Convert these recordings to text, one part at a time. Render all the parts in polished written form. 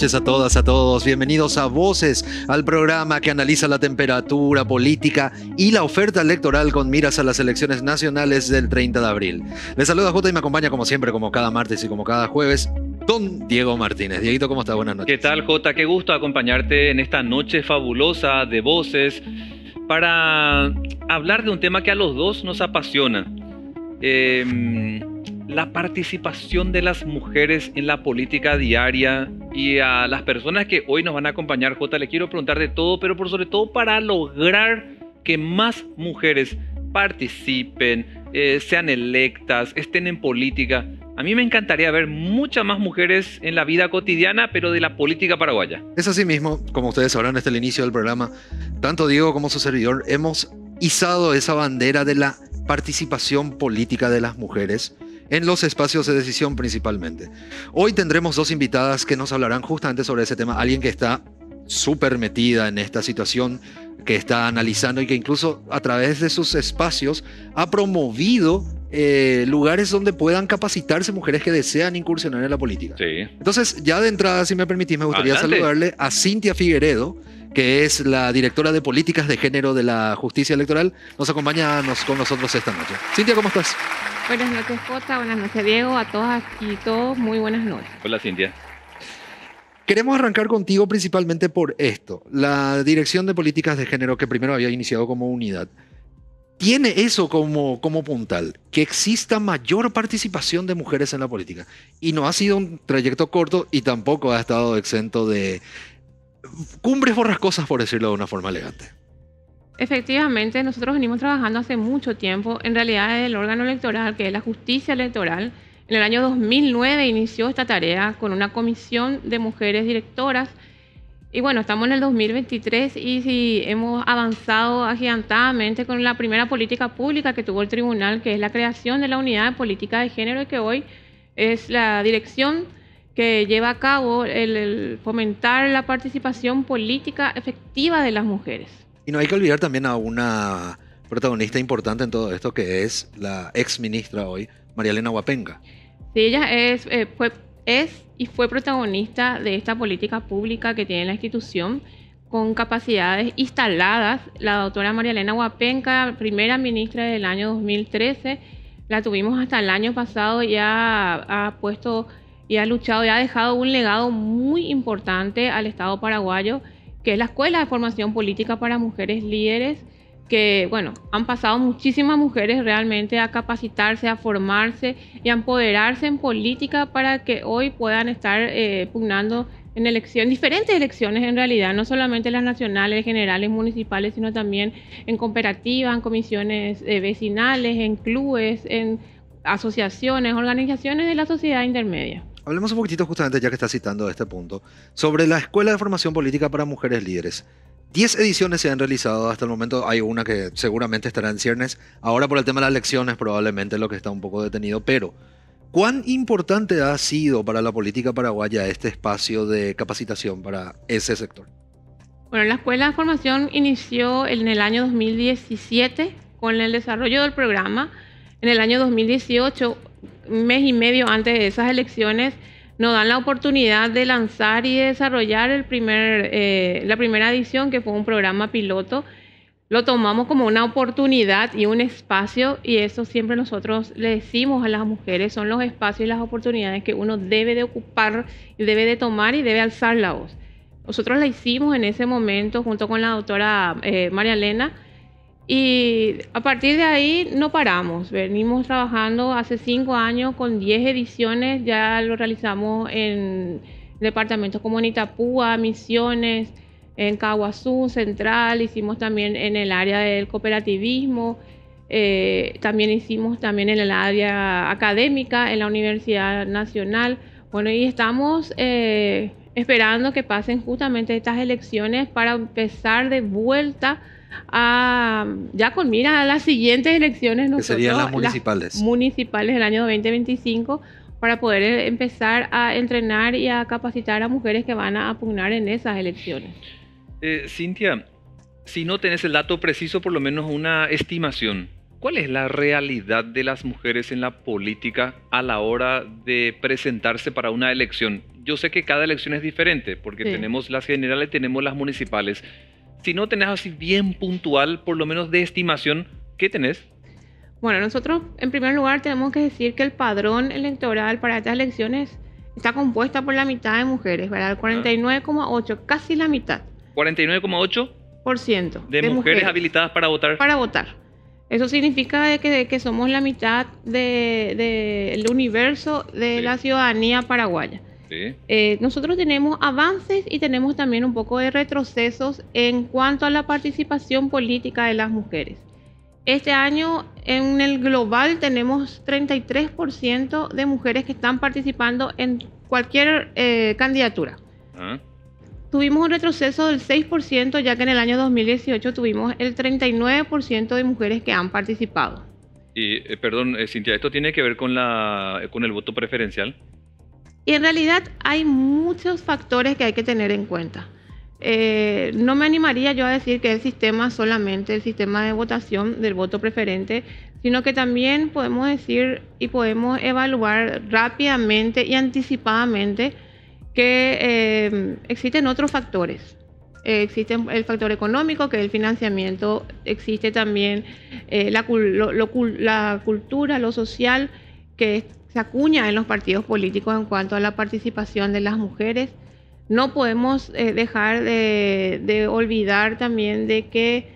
noches a todas, a todos. Bienvenidos a Voces, al programa que analiza la temperatura política y la oferta electoral con miras a las elecciones nacionales del 30 de abril. Les saluda Jota y me acompaña como siempre, como cada martes y como cada jueves, don Diego Martínez. Dieguito, ¿cómo estás? Buenas noches. ¿Qué tal, Jota? Qué gusto acompañarte en esta noche fabulosa de Voces para hablar de un tema que a los dos nos apasiona. La participación de las mujeres en la política diaria. Y a las personas que hoy nos van a acompañar, Jota, le quiero preguntar de todo, pero por sobre todo para lograr que más mujeres participen, sean electas, estén en política. A mí me encantaría ver muchas más mujeres en la vida cotidiana, pero de la política paraguaya. Es así mismo, como ustedes sabrán desde el inicio del programa, tanto Diego como su servidor hemos izado esa bandera de la participación política de las mujeres en los espacios de decisión principalmente. Hoy tendremos dos invitadas que nos hablarán justamente sobre ese tema. Alguien que está súper metida en esta situación, que está analizando y que incluso a través de sus espacios ha promovido lugares donde puedan capacitarse mujeres que desean incursionar en la política. Sí. Entonces, ya de entrada, si me permitís, me gustaría Adelante. saludarle a Cintia Figueredo, que es la directora de Políticas de Género de la Justicia Electoral. Nos acompaña con nosotros esta noche. Cintia, ¿cómo estás? Buenas noches, Jota. Buenas noches, Diego. A todas y todos, muy buenas noches. Hola, Cintia. Queremos arrancar contigo principalmente por esto. La Dirección de Políticas de Género, que primero había iniciado como unidad, tiene eso como puntal, que exista mayor participación de mujeres en la política. Y no ha sido un trayecto corto y tampoco ha estado exento de cumbres borrascosas, por decirlo de una forma elegante. Efectivamente, nosotros venimos trabajando hace mucho tiempo. En realidad, el órgano electoral, que es la justicia electoral, en el año 2009 inició esta tarea con una comisión de mujeres directoras. Y bueno, estamos en el 2023 y sí, hemos avanzado agigantadamente con la primera política pública que tuvo el tribunal, que es la creación de la unidad de política de género, y que hoy es la dirección que lleva a cabo el fomentar la participación política efectiva de las mujeres. Y no hay que olvidar también a una protagonista importante en todo esto, que es la ex ministra hoy, María Elena Huapenga. Sí, ella es y fue protagonista de esta política pública que tiene la institución, con capacidades instaladas. La doctora María Elena Huapenga, primera ministra del año 2013, la tuvimos hasta el año pasado, ya ha puesto y ha luchado y ha dejado un legado muy importante al Estado paraguayo, que es la Escuela de Formación Política para Mujeres Líderes, que, bueno, han pasado muchísimas mujeres realmente a capacitarse, a formarse y a empoderarse en política para que hoy puedan estar pugnando en diferentes elecciones en realidad, no solamente las nacionales, generales, municipales, sino también en cooperativas, en comisiones vecinales, en clubes, en asociaciones, organizaciones de la sociedad intermedia. Hablemos un poquitito justamente, ya que estás citando este punto, sobre la Escuela de Formación Política para Mujeres Líderes. 10 ediciones se han realizado hasta el momento. Hay una que seguramente estará en ciernes. Ahora por el tema de las elecciones probablemente lo que está un poco detenido. Pero, ¿cuán importante ha sido para la política paraguaya este espacio de capacitación para ese sector? Bueno, la Escuela de Formación inició en el año 2017 con el desarrollo del programa. En el año 2018, un mes y medio antes de esas elecciones, nos dan la oportunidad de lanzar y de desarrollar la primera edición, que fue un programa piloto. Lo tomamos como una oportunidad y un espacio, y eso siempre nosotros le decimos a las mujeres, son los espacios y las oportunidades que uno debe de ocupar y debe de tomar y debe alzar la voz. Nosotros la hicimos en ese momento junto con la doctora María Elena, y a partir de ahí no paramos. Venimos trabajando hace 5 años con 10 ediciones, ya lo realizamos en departamentos como Itapúa, Misiones, en Caguazú, Central, hicimos también en el área del cooperativismo, también hicimos también en el área académica, en la Universidad Nacional. Bueno, y estamos esperando que pasen justamente estas elecciones para empezar de vuelta ya con mira a las siguientes elecciones, que serían las municipales. Las municipales del año 2025, para poder empezar a entrenar y a capacitar a mujeres que van a pugnar en esas elecciones. Cintia, si no tenés el dato preciso, por lo menos una estimación, ¿cuál es la realidad de las mujeres en la política a la hora de presentarse para una elección? yo sé que cada elección es diferente, porque Sí. tenemos las generales y tenemos las municipales. Si no tenés así bien puntual, por lo menos de estimación, ¿qué tenés? Bueno, nosotros en primer lugar tenemos que decir que el padrón electoral para estas elecciones está compuesta por la mitad de mujeres, ¿verdad? El 49,8, casi la mitad 49,8% de de mujeres habilitadas para votar. para votar. Eso significa que somos la mitad del universo de Sí. la ciudadanía paraguaya. Sí. Nosotros tenemos avances y tenemos también un poco de retrocesos en cuanto a la participación política de las mujeres. Este año en el global tenemos 33% de mujeres que están participando en cualquier candidatura. Ah. Tuvimos un retroceso del 6%, ya que en el año 2018 tuvimos el 39% de mujeres que han participado. Y, perdón, Cintia, ¿esto tiene que ver con el voto preferencial? Y en realidad hay muchos factores que hay que tener en cuenta. No me animaría yo a decir que el sistema solamente el sistema de votación del voto preferente, sino que también podemos decir y podemos evaluar rápidamente y anticipadamente que existen otros factores. Existe el factor económico, que es el financiamiento, existe también la cultura, lo social, que se acuña en los partidos políticos en cuanto a la participación de las mujeres. No podemos dejar de olvidar también de que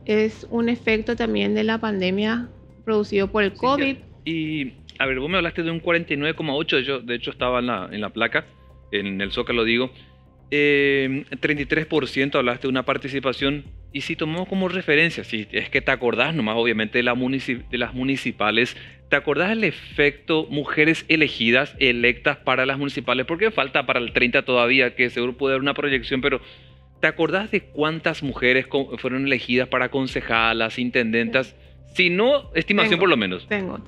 es un efecto también de la pandemia producido por el COVID. Y, a ver, vos me hablaste de un 49,8, yo de hecho estaba en la placa, en el Zócalo digo, 33% hablaste de una participación, y si tomamos como referencia, si es que te acordás nomás obviamente de las municipales, ¿te acordás del efecto mujeres elegidas, electas para las municipales? Porque falta para el 30 todavía, que seguro puede haber una proyección, pero ¿te acordás de cuántas mujeres fueron elegidas para concejalas, intendentas? Si no, estimación por lo menos. Tengo.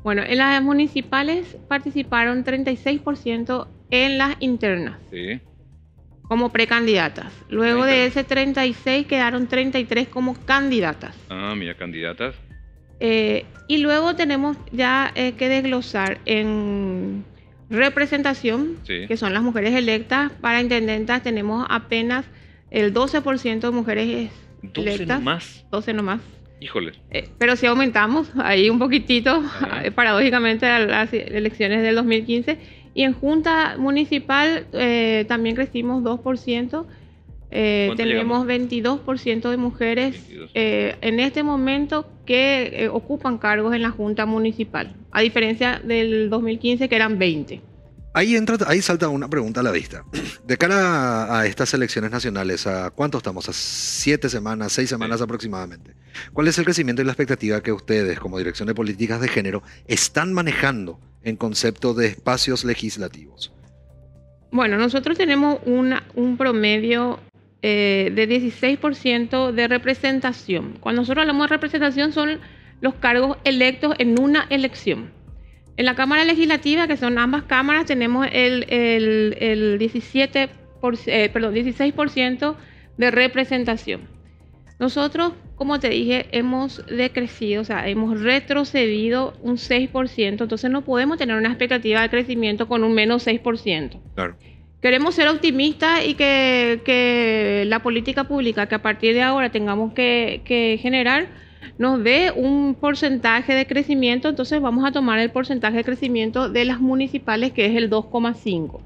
Bueno, en las municipales participaron 36% en las internas. Sí. Como precandidatas. Luego de ese 36 quedaron 33 como candidatas. Ah, mira, candidatas. Y luego tenemos ya que desglosar en representación, Sí. que son las mujeres electas. Para intendentas tenemos apenas el 12% de mujeres 12 electas. nomás. 12 nomás. Híjole. Pero si aumentamos ahí un poquitito, paradójicamente, a las elecciones del 2015. Y en junta municipal también crecimos 2%. Tenemos 22% de mujeres 22. En este momento que ocupan cargos en la junta municipal, a diferencia del 2015 que eran 20. Ahí salta una pregunta a la vista. De cara a estas elecciones nacionales, ¿a cuánto estamos? ¿A 7 semanas, 6 semanas aproximadamente? ¿Cuál es el crecimiento y la expectativa que ustedes, como Dirección de Políticas de Género, están manejando en concepto de espacios legislativos? Bueno, nosotros tenemos un promedio de 16% de representación. Cuando nosotros hablamos de representación son los cargos electos en una elección. En la Cámara Legislativa, que son ambas cámaras, tenemos el 16% de representación. Nosotros, como te dije, hemos decrecido, o sea, hemos retrocedido un 6%, entonces no podemos tener una expectativa de crecimiento con un menos 6%. Claro. Queremos ser optimistas y que la política pública que a partir de ahora tengamos que generar nos dé un porcentaje de crecimiento, entonces vamos a tomar el porcentaje de crecimiento de las municipales, que es el 2,5.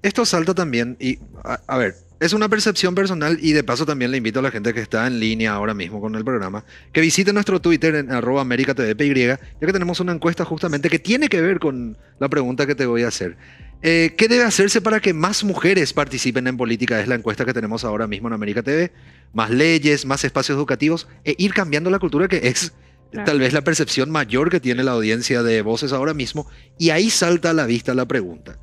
Esto salta también, y a ver, es una percepción personal, y de paso también le invito a la gente que está en línea ahora mismo con el programa, que visite nuestro Twitter en @americatvpy, ya que tenemos una encuesta justamente que tiene que ver con la pregunta que te voy a hacer. ¿Qué debe hacerse para que más mujeres participen en política? Es la encuesta que tenemos ahora mismo en América TV. Más leyes, más espacios educativos, e ir cambiando la cultura, que es tal vez la percepción mayor que tiene la audiencia de Voces ahora mismo. Y ahí salta a la vista la pregunta: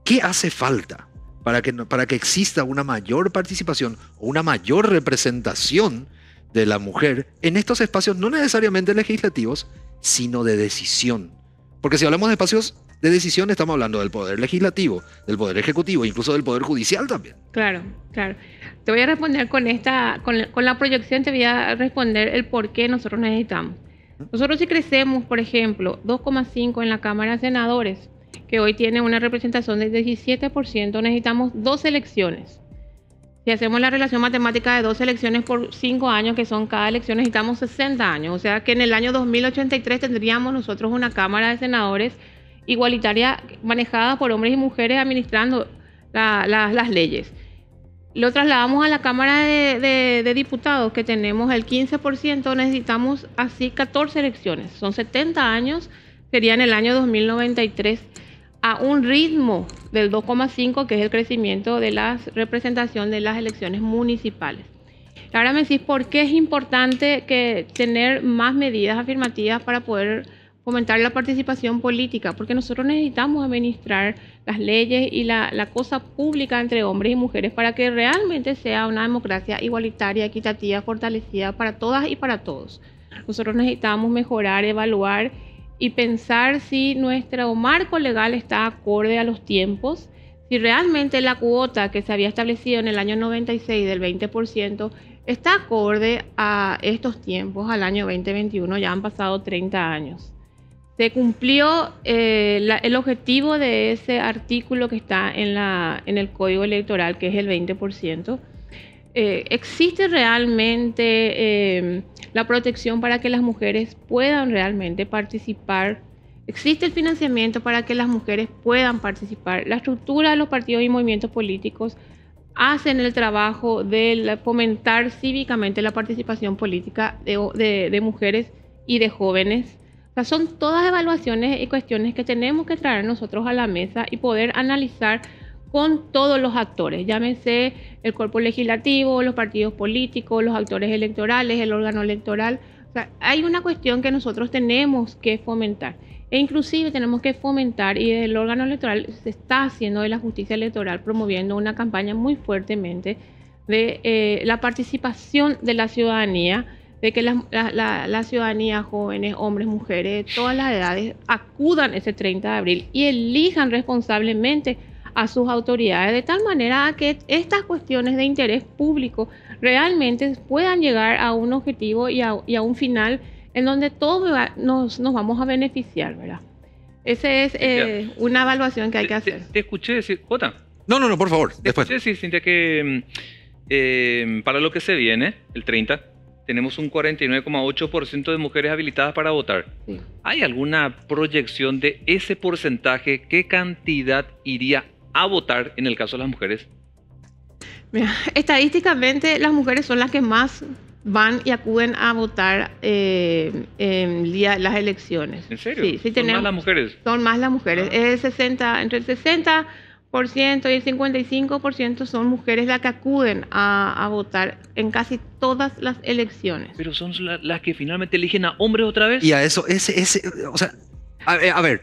¿qué hace falta para que exista una mayor participación o una mayor representación de la mujer en estos espacios, no necesariamente legislativos, sino de decisión? Porque si hablamos de espacios de decisión, estamos hablando del poder legislativo, del poder ejecutivo, incluso del poder judicial también. Claro. Te voy a responder con la proyección, te voy a responder el por qué nosotros necesitamos. Nosotros si crecemos, por ejemplo, 2,5 en la Cámara de Senadores que hoy tiene una representación del 17%, necesitamos 2 elecciones. Si hacemos la relación matemática de 2 elecciones por 5 años, que son cada elección, necesitamos 60 años. O sea que en el año 2083 tendríamos nosotros una Cámara de Senadores igualitaria manejada por hombres y mujeres administrando las leyes. Lo trasladamos a la Cámara de Diputados, que tenemos el 15%, necesitamos así 14 elecciones. Son 70 años, sería en el año 2093, a un ritmo del 2,5, que es el crecimiento de la representación de las elecciones municipales. Ahora me decís, ¿por qué es importante tener más medidas afirmativas para poder fomentar la participación política? Porque nosotros necesitamos administrar las leyes y la cosa pública entre hombres y mujeres para que realmente sea una democracia igualitaria, equitativa, fortalecida para todas y para todos. Nosotros necesitamos mejorar, evaluar y pensar si nuestro marco legal está acorde a los tiempos, si realmente la cuota que se había establecido en el año 96 del 20% está acorde a estos tiempos, al año 2021, ya han pasado 30 años. Se cumplió el objetivo de ese artículo que está en el Código Electoral, que es el 20%. ¿Existe realmente la protección para que las mujeres puedan realmente participar? ¿Existe el financiamiento para que las mujeres puedan participar? La estructura de los partidos y movimientos políticos hacen el trabajo de fomentar cívicamente la participación política de mujeres y de jóvenes. O sea, son todas evaluaciones y cuestiones que tenemos que traer nosotros a la mesa y poder analizar con todos los actores, llámese el cuerpo legislativo, los partidos políticos, los actores electorales, el órgano electoral. O sea, hay una cuestión que nosotros tenemos que fomentar. E inclusive tenemos que fomentar, y el órgano electoral se está haciendo de la justicia electoral, promoviendo una campaña muy fuertemente de la participación de la ciudadanía, de que la ciudadanía, jóvenes, hombres, mujeres, de todas las edades, acudan ese 30 de abril y elijan responsablemente a sus autoridades, de tal manera que estas cuestiones de interés público realmente puedan llegar a un objetivo y a un final en donde todos nos vamos a beneficiar, ¿verdad? Esa es una evaluación que hay que hacer. Te escuché decir, Jota. No, por favor, después. Te escuché decir, Cintia, que para lo que se viene, el 30, tenemos un 49,8% de mujeres habilitadas para votar. Sí. ¿Hay alguna proyección de ese porcentaje? ¿Qué cantidad iría a votar en el caso de las mujeres? Mira, estadísticamente las mujeres son las que más van y acuden a votar en las elecciones. ¿En serio? Sí, ¿Son más las mujeres? Son más las mujeres. Entre el 60% y el 55% son mujeres las que acuden a votar en casi todas las elecciones. Pero son las que finalmente eligen a hombres otra vez. Y a eso, o sea, a ver,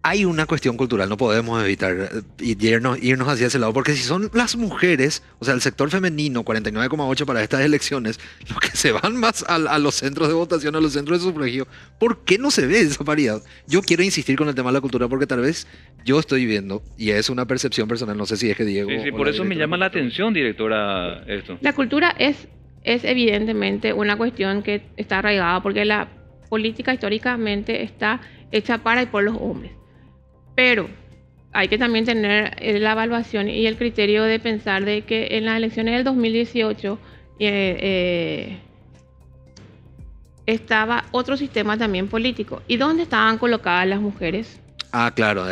hay una cuestión cultural, no podemos evitar irnos hacia ese lado, porque si son las mujeres, o sea, el sector femenino, 49,8% para estas elecciones, los que se van más a los centros de votación, a los centros de sufragio, ¿por qué no se ve esa paridad? Yo quiero insistir con el tema de la cultura, porque tal vez yo estoy viendo, y es una percepción personal, no sé si es que Diego... Sí, por eso me llama la atención, directora, esto. La cultura es evidentemente una cuestión que está arraigada, porque la política históricamente está hecha para y por los hombres. Pero hay que también tener la evaluación y el criterio de pensar de que en las elecciones del 2018 estaba otro sistema también político. ¿Y dónde estaban colocadas las mujeres? Ah, claro,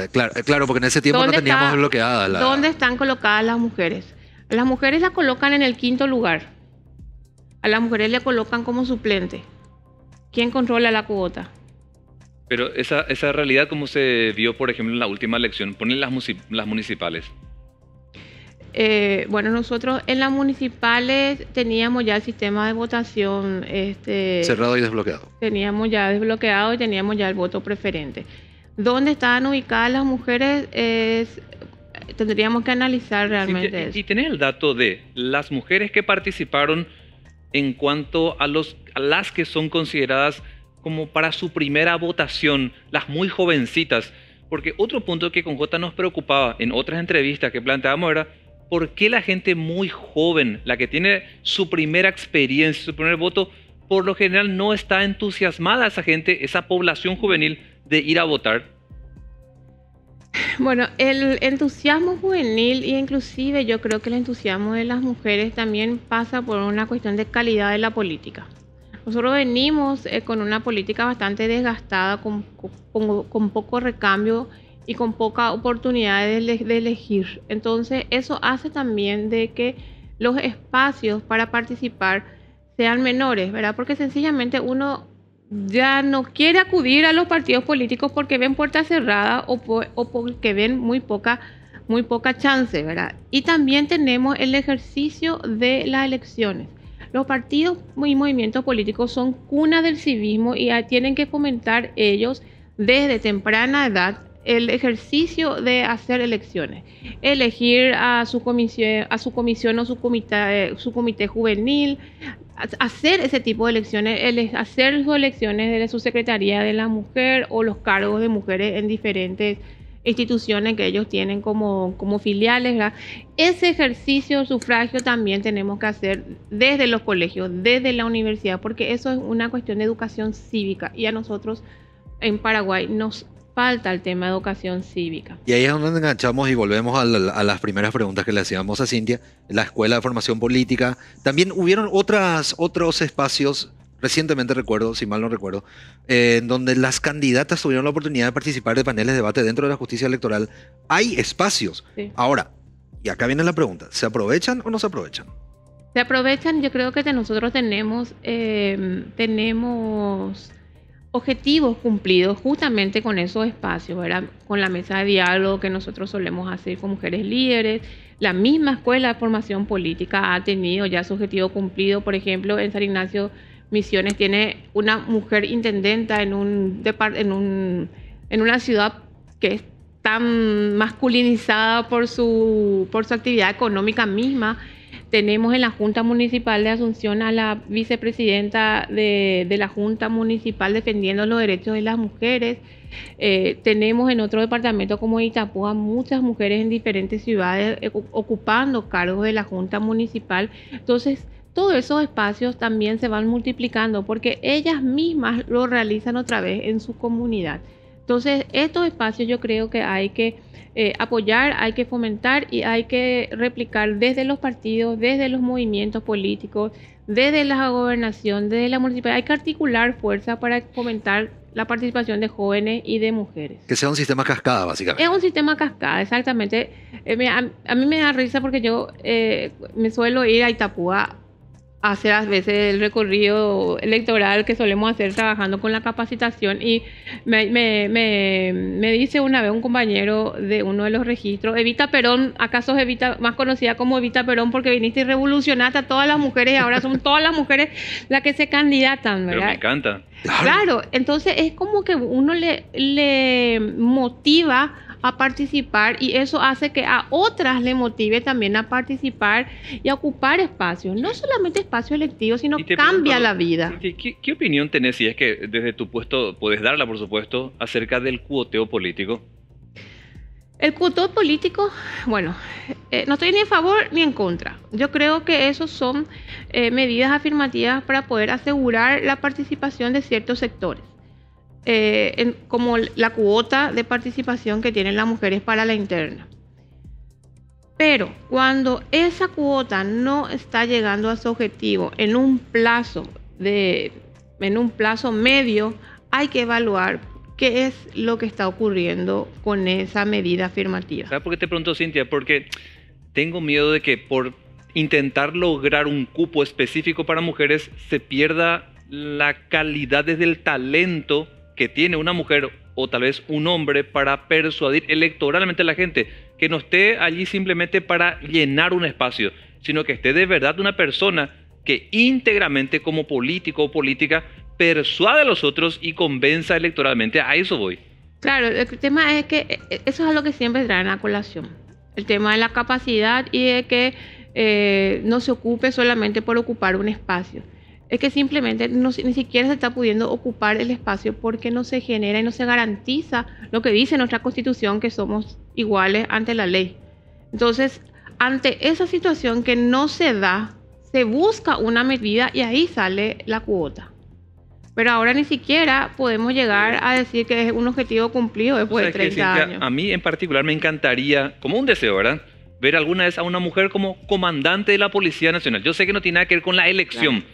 porque en ese tiempo no teníamos bloqueada la... ¿Dónde están colocadas las mujeres? A las mujeres las colocan en el 5º lugar. A las mujeres le colocan como suplente. ¿Quién controla la cuota? Pero esa realidad, ¿cómo se vio, por ejemplo, en la última elección? Ponen las municipales. Bueno, nosotros en las municipales teníamos ya el sistema de votación cerrado y desbloqueado. Teníamos ya desbloqueado y teníamos ya el voto preferente. ¿Dónde estaban ubicadas las mujeres? Tendríamos que analizar realmente eso. Y tenés el dato de las mujeres que participaron en cuanto a las que son consideradas como para su primera votación, las muy jovencitas. Porque otro punto que con Jota nos preocupaba en otras entrevistas que planteábamos era por qué la gente muy joven, la que tiene su primera experiencia, su primer voto, por lo general no está entusiasmada esa gente, esa población juvenil, de ir a votar. Bueno, el entusiasmo juvenil e inclusive yo creo que el entusiasmo de las mujeres también pasa por una cuestión de calidad de la política. Nosotros venimos con una política bastante desgastada, con poco recambio y con poca oportunidad de elegir. Entonces, eso hace también de que los espacios para participar sean menores, ¿verdad? Porque sencillamente uno ya no quiere acudir a los partidos políticos porque ven puertas cerradas o porque ven muy poca chance, ¿verdad? Y también tenemos el ejercicio de las elecciones. Los partidos y movimientos políticos son cuna del civismo y tienen que fomentar ellos desde temprana edad el ejercicio de hacer elecciones, elegir a su comisión o su comité juvenil, hacer ese tipo de elecciones, hacer sus elecciones de su Secretaría de la Mujer o los cargos de mujeres en diferentes instituciones que ellos tienen como filiales, ¿verdad? Ese ejercicio de sufragio también tenemos que hacer desde los colegios, desde la universidad, porque eso es una cuestión de educación cívica y a nosotros en Paraguay nos falta el tema de educación cívica. Y ahí es donde enganchamos y volvemos a las primeras preguntas que le hacíamos a Cintia, la Escuela de Formación Política. También hubieron otros espacios, recientemente recuerdo, si mal no recuerdo, en donde las candidatas tuvieron la oportunidad de participar de paneles de debate dentro de la justicia electoral. Hay espacios. Sí. Ahora, y acá viene la pregunta, ¿se aprovechan o no se aprovechan? Se aprovechan, yo creo que nosotros tenemos objetivos cumplidos justamente con esos espacios, ¿verdad? Con la mesa de diálogo que nosotros solemos hacer con mujeres líderes. La misma Escuela de Formación Política ha tenido ya su objetivo cumplido. Por ejemplo, en San Ignacio Misiones tiene una mujer intendenta en una ciudad que es tan masculinizada por su actividad económica misma. Tenemos en la Junta Municipal de Asunción a la vicepresidenta de la Junta Municipal defendiendo los derechos de las mujeres. Tenemos en otro departamento como Itapúa muchas mujeres en diferentes ciudades ocupando cargos de la Junta Municipal. Entonces, todos esos espacios también se van multiplicando porque ellas mismas lo realizan otra vez en su comunidad. Entonces, estos espacios yo creo que hay que apoyar, hay que fomentar y hay que replicar desde los partidos, desde los movimientos políticos, desde la gobernación, desde la municipalidad. Hay que articular fuerza para fomentar la participación de jóvenes y de mujeres. Que sea un sistema cascada, básicamente. Es un sistema cascada, exactamente. A mí me da risa porque yo me suelo ir a Itapúa a hacer a veces el recorrido electoral que solemos hacer trabajando con la capacitación y me dice una vez un compañero de uno de los registros, Evita Perón, ¿acaso es Evita, más conocida como Evita Perón porque viniste y revolucionaste a todas las mujeres y ahora son todas las mujeres las que se candidatan, ¿verdad? Pero me encanta. Claro, entonces es como que uno le motiva a participar y eso hace que a otras le motive también a participar y a ocupar espacios, no solamente espacios electivos, sino cambia la vida. ¿Qué opinión tenés, si es que desde tu puesto puedes darla, por supuesto, acerca del cuoteo político? El cuoteo político, bueno, no estoy ni a favor ni en contra. Yo creo que esos son medidas afirmativas para poder asegurar la participación de ciertos sectores. Como la cuota de participación que tienen las mujeres para la interna. Pero cuando esa cuota no está llegando a su objetivo en un plazo medio, hay que evaluar qué es lo que está ocurriendo con esa medida afirmativa. ¿Sabes por qué te pregunto, Cintia? Porque tengo miedo de que por intentar lograr un cupo específico para mujeres se pierda la calidad desde el talento que tiene una mujer o tal vez un hombre para persuadir electoralmente a la gente, que no esté allí simplemente para llenar un espacio, sino que esté de verdad una persona que íntegramente como político o política persuade a los otros y convenza electoralmente. A eso voy. Claro, el tema es que eso es algo que siempre traen a colación, el tema de la capacidad y de que no se ocupe solamente por ocupar un espacio. Es que simplemente ni siquiera se está pudiendo ocupar el espacio porque no se genera y no se garantiza lo que dice nuestra Constitución, que somos iguales ante la ley. Entonces, ante esa situación que no se da, se busca una medida y ahí sale la cuota. Pero ahora ni siquiera podemos llegar a decir que es un objetivo cumplido después de 30 años. A mí en particular me encantaría, como un deseo, ¿verdad?, ver alguna vez a una mujer como comandante de la Policía Nacional. Yo sé que no tiene nada que ver con la elección,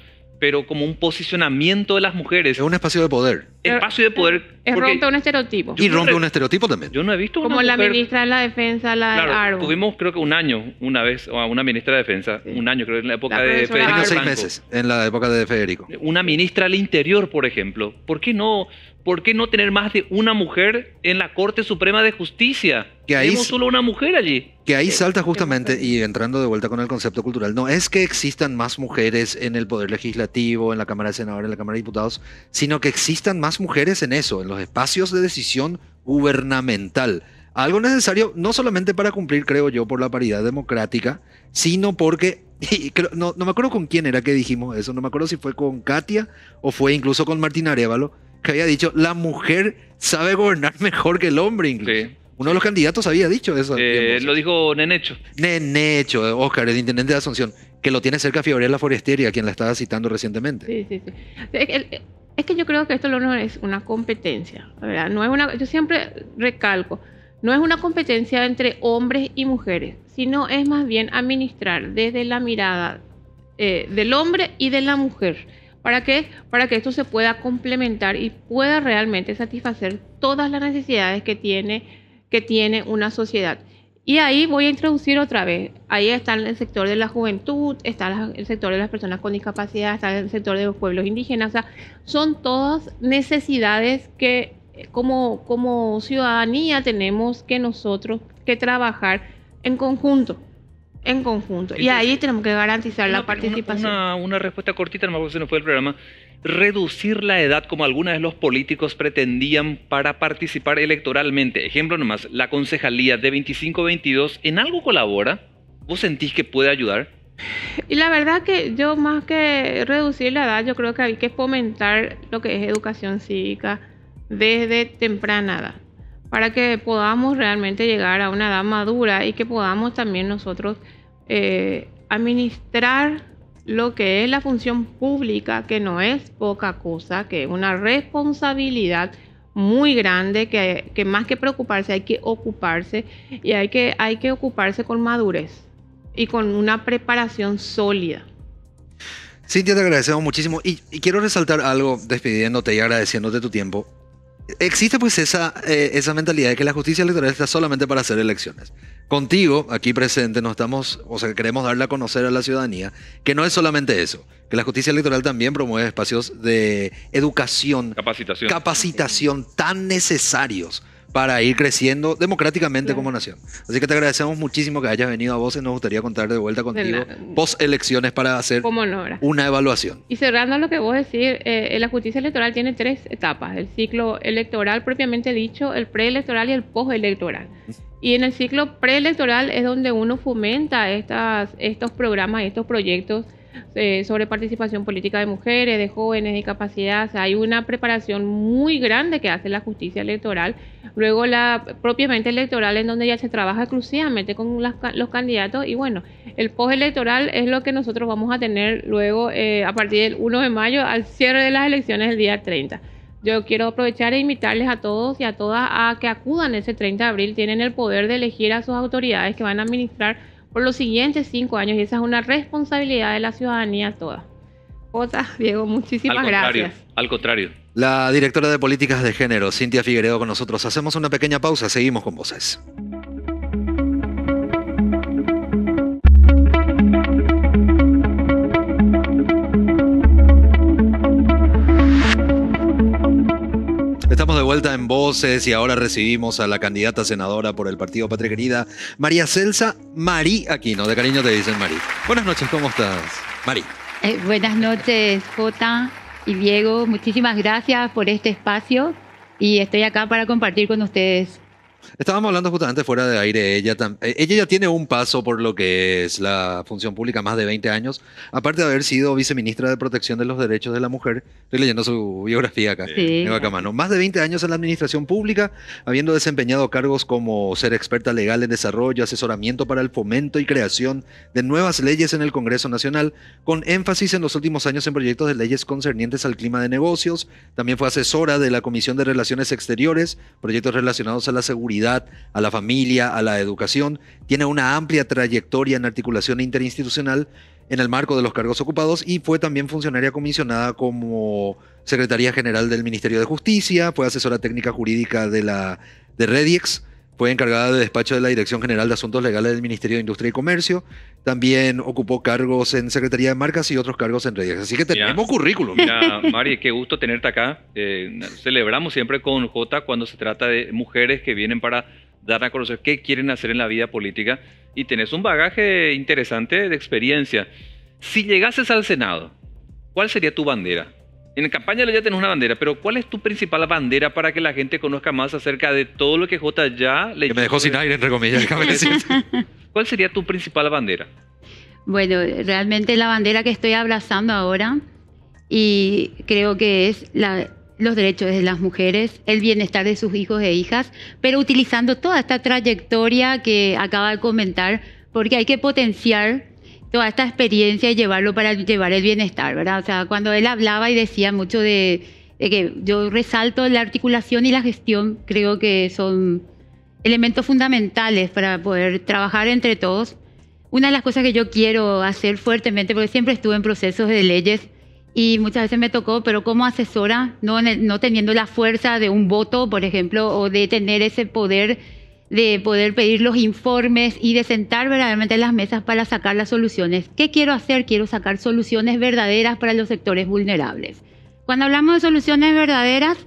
pero como un posicionamiento de las mujeres. Es un espacio de poder. Espacio de poder. Es rompe un estereotipo. Y rompe un estereotipo también. Yo no he visto como una la mujer... ministra de la Defensa, la Claro, Arbo. tuvimos creo que un año, una vez, a una ministra de Defensa, un año creo, en la época La de profesora Federico Arbo. 6 Franco. meses, en la época de Federico. Una ministra del Interior, por ejemplo. ¿Por qué no tener más de una mujer en la Corte Suprema de Justicia? Que ahí Tenemos solo una mujer allí. Que ahí salta justamente, y entrando de vuelta con el concepto cultural, no es que existan más mujeres en el Poder Legislativo, en la Cámara de Senadores, en la Cámara de Diputados, sino que existan más mujeres en eso, en los espacios de decisión gubernamental. Algo necesario no solamente para cumplir, creo yo, por la paridad democrática, sino porque, no me acuerdo con quién era que dijimos eso, no me acuerdo si fue con Katia o fue incluso con Martín Arévalo, que había dicho, la mujer sabe gobernar mejor que el hombre incluso. Sí. Uno de los candidatos había dicho eso. Lo dijo Nenecho. Nenecho, Oscar, el intendente de Asunción, que lo tiene cerca a Fiorella Forestieri, a quien la estaba citando recientemente. Sí. Es que yo creo que esto no es una competencia, ¿verdad? No es una, yo siempre recalco, no es una competencia entre hombres y mujeres, sino es más bien administrar desde la mirada del hombre y de la mujer. ¿Para qué? Para que esto se pueda complementar y pueda realmente satisfacer todas las necesidades que tiene una sociedad. Y ahí voy a introducir otra vez. Ahí está el sector de la juventud, está el sector de las personas con discapacidad, está el sector de los pueblos indígenas. O sea, son todas necesidades que como ciudadanía tenemos que nosotros que trabajar en conjunto. Y ahí tenemos que garantizar la participación. Una respuesta cortita, no me acuerdo si no fue el programa. Reducir la edad como alguna vez los políticos pretendían para participar electoralmente. Ejemplo nomás, la concejalía de 25 a 22, ¿en algo colabora? ¿Vos sentís que puede ayudar? Y la verdad que yo, más que reducir la edad, yo creo que hay que fomentar lo que es educación cívica desde temprana edad, para que podamos realmente llegar a una edad madura y que podamos también nosotros administrar lo que es la función pública, que no es poca cosa, que es una responsabilidad muy grande, que más que preocuparse hay que ocuparse, y hay que ocuparse con madurez y con una preparación sólida. Cintia, te agradecemos muchísimo y quiero resaltar algo despidiéndote y agradeciéndote tu tiempo. Existe pues esa mentalidad de que la justicia electoral está solamente para hacer elecciones. Contigo, aquí presente, queremos darle a conocer a la ciudadanía que no es solamente eso, que la justicia electoral también promueve espacios de educación, capacitación tan necesarios para ir creciendo democráticamente como nación. Así que te agradecemos muchísimo que hayas venido a Voces. Nos gustaría contar de vuelta contigo post elecciones para hacer una evaluación. Y cerrando lo que vos decís, la justicia electoral tiene 3 etapas: el ciclo electoral propiamente dicho, el preelectoral y el postelectoral. Y en el ciclo preelectoral es donde uno fomenta estos programas, estos proyectos sobre participación política de mujeres, de jóvenes, discapacidad. O sea, hay una preparación muy grande que hace la justicia electoral. Luego la propiamente electoral, en donde ya se trabaja exclusivamente con los candidatos. Y bueno, el postelectoral es lo que nosotros vamos a tener luego a partir del 1 de mayo, al cierre de las elecciones el día 30. Yo quiero aprovechar e invitarles a todos y a todas a que acudan ese 30 de abril. Tienen el poder de elegir a sus autoridades que van a administrar por los siguientes 5 años, y esa es una responsabilidad de la ciudadanía toda. Diego, muchísimas gracias. Al contrario. La directora de Políticas de Género, Cintia Figueredo, con nosotros. Hacemos una pequeña pausa, seguimos con Voces. Estamos de vuelta en Voces y ahora recibimos a la candidata senadora por el Partido Patria Querida, María Celsa Marí Aquino. De cariño te dicen Marí. Buenas noches, ¿cómo estás, Marí? Buenas noches, Jota y Diego. Muchísimas gracias por este espacio y estoy acá para compartir con ustedes Estábamos hablando justamente fuera de aire. Ella ya tiene un paso por lo que es la función pública, más de 20 años. Aparte de haber sido viceministra de Protección de los Derechos de la Mujer, estoy leyendo su biografía acá. Sí. Tengo acá a mano. Más de 20 años en la administración pública, habiendo desempeñado cargos como ser experta legal en desarrollo, asesoramiento para el fomento y creación de nuevas leyes en el Congreso Nacional, con énfasis en los últimos años en proyectos de leyes concernientes al clima de negocios. También fue asesora de la Comisión de Relaciones Exteriores, proyectos relacionados a la seguridad, a la familia, a la educación. Tiene una amplia trayectoria en articulación interinstitucional en el marco de los cargos ocupados y fue también funcionaria comisionada como Secretaría General del Ministerio de Justicia, fue asesora técnica jurídica de Rediex, fue encargada de despacho de la Dirección General de Asuntos Legales del Ministerio de Industria y Comercio, también ocupó cargos en Secretaría de Marcas y otros cargos en Rediex. Así que tenemos currículum. Mira, Mari, qué gusto tenerte acá. Celebramos siempre con Jota cuando se trata de mujeres que vienen para dar a conocer qué quieren hacer en la vida política y tenés un bagaje interesante de experiencia. Si llegases al Senado, ¿cuál sería tu bandera? En campaña ya tenés una bandera, pero ¿cuál es tu principal bandera para que la gente conozca más acerca de todo lo que Jota ya le... Que me dejó sin aire, entre comillas, déjame decirte. ¿Cuál sería tu principal bandera? Bueno, realmente la bandera que estoy abrazando ahora y creo que es los derechos de las mujeres, el bienestar de sus hijos e hijas, pero utilizando toda esta trayectoria que acaba de comentar, porque hay que potenciar toda esta experiencia y llevarlo para llevar el bienestar, ¿verdad? O sea, cuando él hablaba y decía mucho de que yo resalto la articulación y la gestión, creo que son elementos fundamentales para poder trabajar entre todos. Una de las cosas que yo quiero hacer fuertemente, porque siempre estuve en procesos de leyes y muchas veces me tocó, pero como asesora, no teniendo la fuerza de un voto, por ejemplo, o de tener ese poder de poder pedir los informes y de sentar verdaderamente en las mesas para sacar las soluciones. ¿Qué quiero hacer? Quiero sacar soluciones verdaderas para los sectores vulnerables. Cuando hablamos de soluciones verdaderas,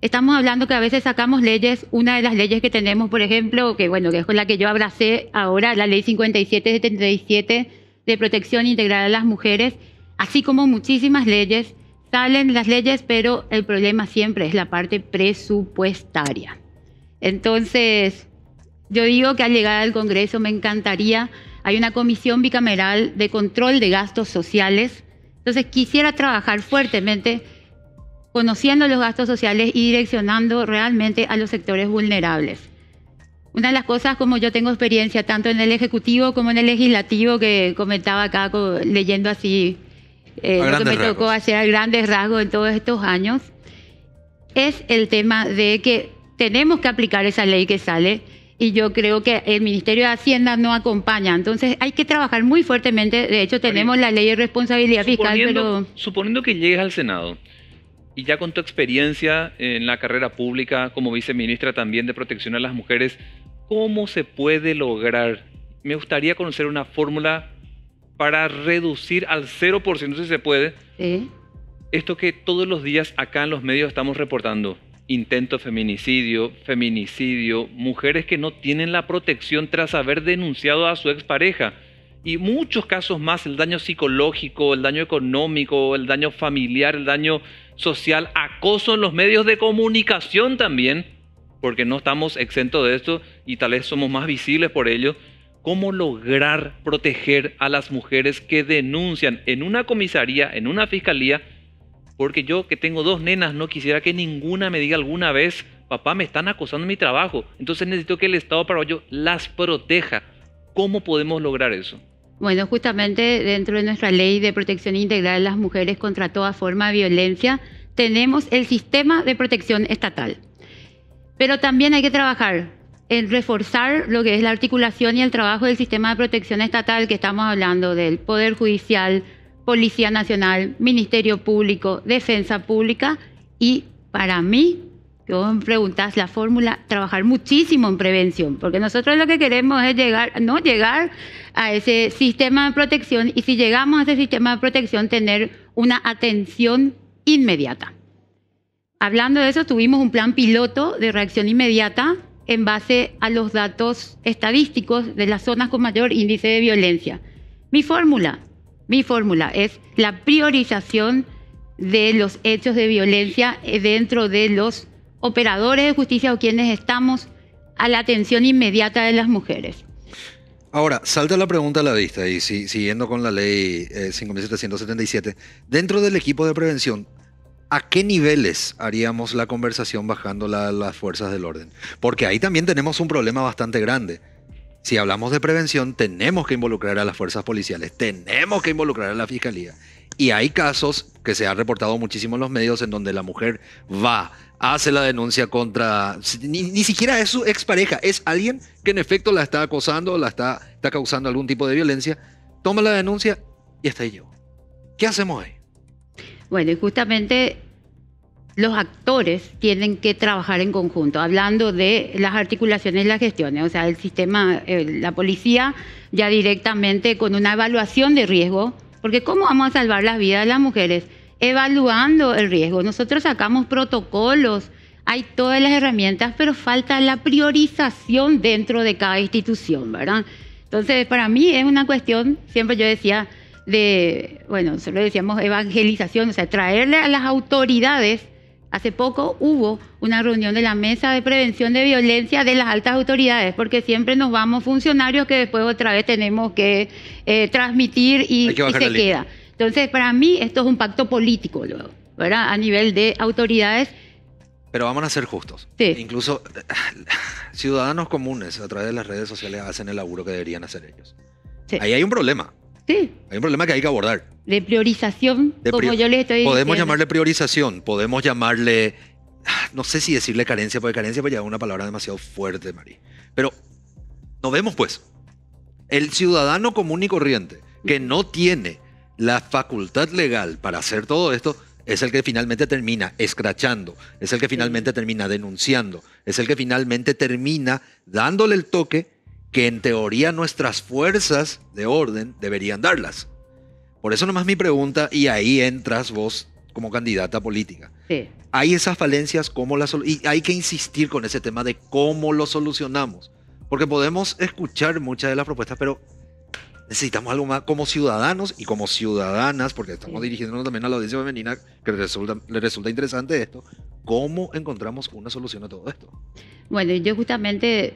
estamos hablando que a veces sacamos leyes. Una de las leyes que tenemos, por ejemplo, que es con la que yo abracé ahora, la ley 5777 de protección integral a las mujeres, así como muchísimas leyes, salen las leyes, pero el problema siempre es la parte presupuestaria. Entonces, yo digo que al llegar al Congreso me encantaría, hay una comisión bicameral de control de gastos sociales, entonces quisiera trabajar fuertemente conociendo los gastos sociales y direccionando realmente a los sectores vulnerables. Una de las cosas, como yo tengo experiencia tanto en el Ejecutivo como en el Legislativo, que comentaba acá leyendo así lo que me tocó hacer a grandes rasgos en todos estos años, es el tema de que tenemos que aplicar esa ley que sale y yo creo que el Ministerio de Hacienda no acompaña. Entonces hay que trabajar muy fuertemente. De hecho, tenemos la ley de responsabilidad fiscal, pero... Suponiendo que llegues al Senado y ya con tu experiencia en la carrera pública como viceministra también de protección a las mujeres, ¿cómo se puede lograr? Me gustaría conocer una fórmula para reducir al 0%, si se puede, esto que todos los días acá en los medios estamos reportando. Intento de feminicidio, mujeres que no tienen la protección tras haber denunciado a su expareja. Y muchos casos más, el daño psicológico, el daño económico, el daño familiar, el daño social, acoso en los medios de comunicación también, porque no estamos exentos de esto y tal vez somos más visibles por ello. ¿Cómo lograr proteger a las mujeres que denuncian en una comisaría, en una fiscalía? Porque yo, que tengo 2 nenas, no quisiera que ninguna me diga alguna vez, papá, me están acosando en mi trabajo. Entonces necesito que el Estado paraguayo las proteja. ¿Cómo podemos lograr eso? Bueno, justamente dentro de nuestra ley de protección integral de las mujeres contra toda forma de violencia, tenemos el sistema de protección estatal. Pero también hay que trabajar en reforzar lo que es la articulación y el trabajo del sistema de protección estatal, que estamos hablando del Poder Judicial, Policía Nacional, Ministerio Público, Defensa Pública y, para mí, que vos me preguntás la fórmula, trabajar muchísimo en prevención, porque nosotros lo que queremos es llegar a ese sistema de protección y si llegamos a ese sistema de protección tener una atención inmediata. Hablando de eso, tuvimos un plan piloto de reacción inmediata en base a los datos estadísticos de las zonas con mayor índice de violencia. Mi fórmula es la priorización de los hechos de violencia dentro de los operadores de justicia o quienes estamos a la atención inmediata de las mujeres. Ahora, salta la pregunta a la vista y siguiendo con la ley 5.777, dentro del equipo de prevención, ¿a qué niveles haríamos la conversación bajando las fuerzas del orden? Porque ahí también tenemos un problema bastante grande. Si hablamos de prevención, tenemos que involucrar a las fuerzas policiales, tenemos que involucrar a la fiscalía. Y hay casos que se han reportado muchísimo en los medios en donde la mujer va, hace la denuncia contra... Ni siquiera es su expareja, es alguien que en efecto la está acosando, está causando algún tipo de violencia, toma la denuncia y hasta ahí llegó. ¿Qué hacemos ahí? Bueno, y justamente los actores tienen que trabajar en conjunto, hablando de las articulaciones y las gestiones, o sea, el sistema, la policía ya directamente con una evaluación de riesgo, porque ¿cómo vamos a salvar las vidas de las mujeres? Evaluando el riesgo. Nosotros sacamos protocolos, hay todas las herramientas, pero falta la priorización dentro de cada institución, ¿verdad? Entonces, para mí es una cuestión, siempre yo decía, solo decíamos evangelización, o sea, traerle a las autoridades. Hace poco hubo una reunión de la Mesa de Prevención de Violencia de las altas autoridades, porque siempre nos vamos funcionarios que después otra vez tenemos que transmitir y se queda. Entonces, para mí esto es un pacto político luego, ¿verdad? A nivel de autoridades. Pero vamos a ser justos. Sí. Incluso ciudadanos comunes a través de las redes sociales hacen el laburo que deberían hacer ellos. Sí. Ahí hay un problema. Sí. Hay un problema que hay que abordar. De priorización, como yo les estoy diciendo. Podemos llamarle priorización, podemos llamarle, no sé si decirle carencia, porque carencia pues ya es una palabra demasiado fuerte, Mari. Pero nos vemos pues, el ciudadano común y corriente que no tiene la facultad legal para hacer todo esto, es el que finalmente termina escrachando, es el que finalmente termina denunciando, es el que finalmente termina dándole el toque que en teoría nuestras fuerzas de orden deberían darlas. Por eso nomás mi pregunta, y ahí entras vos como candidata política. Sí. Hay esas falencias, y hay que insistir con ese tema de cómo lo solucionamos. Porque podemos escuchar muchas de las propuestas, pero necesitamos algo más como ciudadanos y como ciudadanas, porque estamos dirigiéndonos también a la audiencia femenina, que le resulta interesante esto. ¿Cómo encontramos una solución a todo esto? Bueno, yo justamente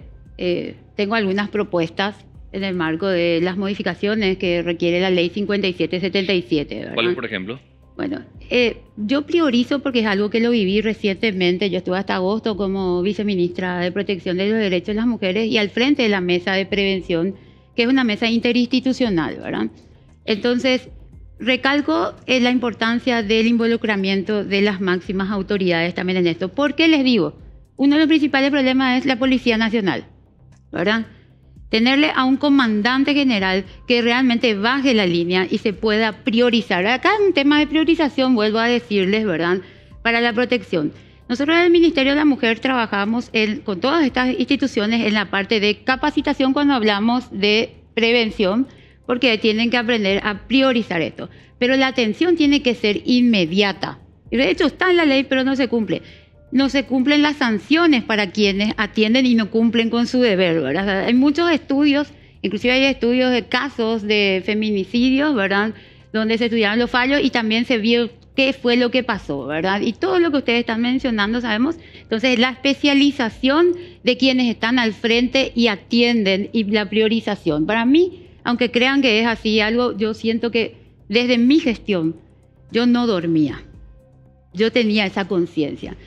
tengo algunas propuestas en el marco de las modificaciones que requiere la ley 5777, ¿verdad? ¿Cuáles, por ejemplo? Bueno, yo priorizo porque es algo que lo viví recientemente. Yo estuve hasta agosto como viceministra de Protección de los Derechos de las Mujeres y al frente de la Mesa de Prevención, que es una mesa interinstitucional, ¿verdad? Entonces, recalco la importancia del involucramiento de las máximas autoridades también en esto. ¿Por qué les digo? Uno de los principales problemas es la Policía Nacional, ¿verdad? Tenerle a un comandante general que realmente baje la línea y se pueda priorizar. Acá es un tema de priorización, vuelvo a decirles, ¿verdad? Para la protección. Nosotros en el Ministerio de la Mujer trabajamos con todas estas instituciones en la parte de capacitación cuando hablamos de prevención, porque tienen que aprender a priorizar esto. Pero la atención tiene que ser inmediata. Y de hecho está en la ley, pero no se cumple. No se cumplen las sanciones para quienes atienden y no cumplen con su deber, ¿verdad? Hay muchos estudios, inclusive hay estudios de casos de feminicidios, ¿verdad? Donde se estudiaron los fallos y también se vio qué fue lo que pasó, ¿verdad? Y todo lo que ustedes están mencionando, sabemos. Entonces, la especialización de quienes están al frente y atienden y la priorización. Para mí, aunque crean que es así algo, yo siento que desde mi gestión yo no dormía. Yo tenía esa conciencia.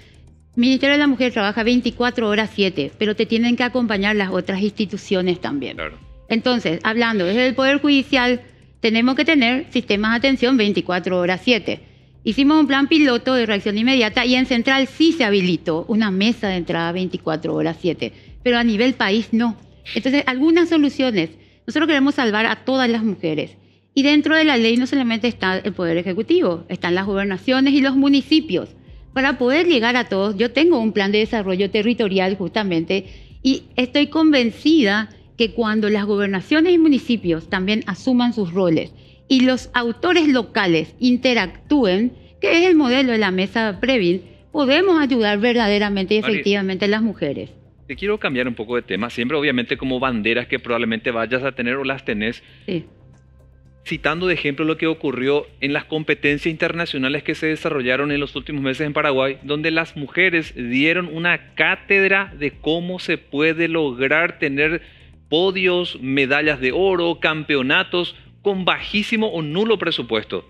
Ministerio de la Mujer trabaja 24 horas 7, pero te tienen que acompañar las otras instituciones también. Claro. Entonces, hablando desde el Poder Judicial, tenemos que tener sistemas de atención 24 horas 7. Hicimos un plan piloto de reacción inmediata y en Central sí se habilitó una mesa de entrada 24 horas 7, pero a nivel país no. Entonces, algunas soluciones. Nosotros queremos salvar a todas las mujeres. Y dentro de la ley no solamente está el Poder Ejecutivo, están las gobernaciones y los municipios. Para poder llegar a todos, yo tengo un plan de desarrollo territorial justamente y estoy convencida que cuando las gobernaciones y municipios también asuman sus roles y los autores locales interactúen, que es el modelo de la mesa Previn, podemos ayudar verdaderamente y efectivamente a las mujeres. Te quiero cambiar un poco de tema, siempre obviamente como banderas que probablemente vayas a tener o las tenés. Sí. citando de ejemplo lo que ocurrió en las competencias internacionales que se desarrollaron en los últimos meses en Paraguay, donde las mujeres dieron una cátedra de cómo se puede lograr tener podios, medallas de oro, campeonatos con bajísimo o nulo presupuesto.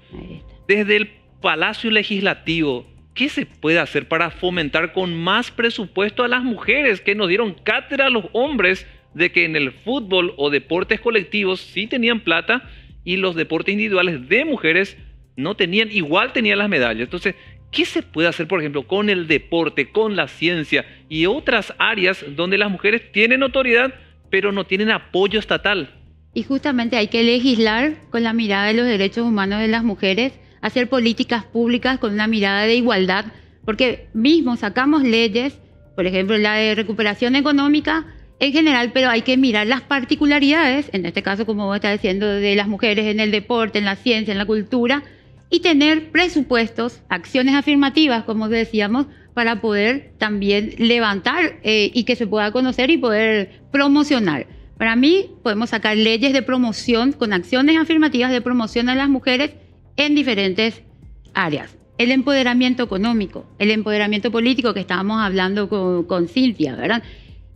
Desde el Palacio Legislativo, ¿qué se puede hacer para fomentar con más presupuesto a las mujeres que nos dieron cátedra a los hombres de que en el fútbol o deportes colectivos sí tenían plata y los deportes individuales de mujeres no tenían, igual tenían las medallas? Entonces, ¿qué se puede hacer, por ejemplo, con el deporte, con la ciencia y otras áreas donde las mujeres tienen autoridad, pero no tienen apoyo estatal? Y justamente hay que legislar con la mirada de los derechos humanos de las mujeres, hacer políticas públicas con una mirada de igualdad, porque mismo sacamos leyes, por ejemplo, la de recuperación económica en general, pero hay que mirar las particularidades, en este caso, como vos estás diciendo, de las mujeres en el deporte, en la ciencia, en la cultura, y tener presupuestos, acciones afirmativas, como decíamos, para poder también levantar y que se pueda conocer y poder promocionar. Para mí, podemos sacar leyes de promoción con acciones afirmativas de promoción a las mujeres en diferentes áreas. El empoderamiento económico, el empoderamiento político que estábamos hablando con Cintia, ¿verdad?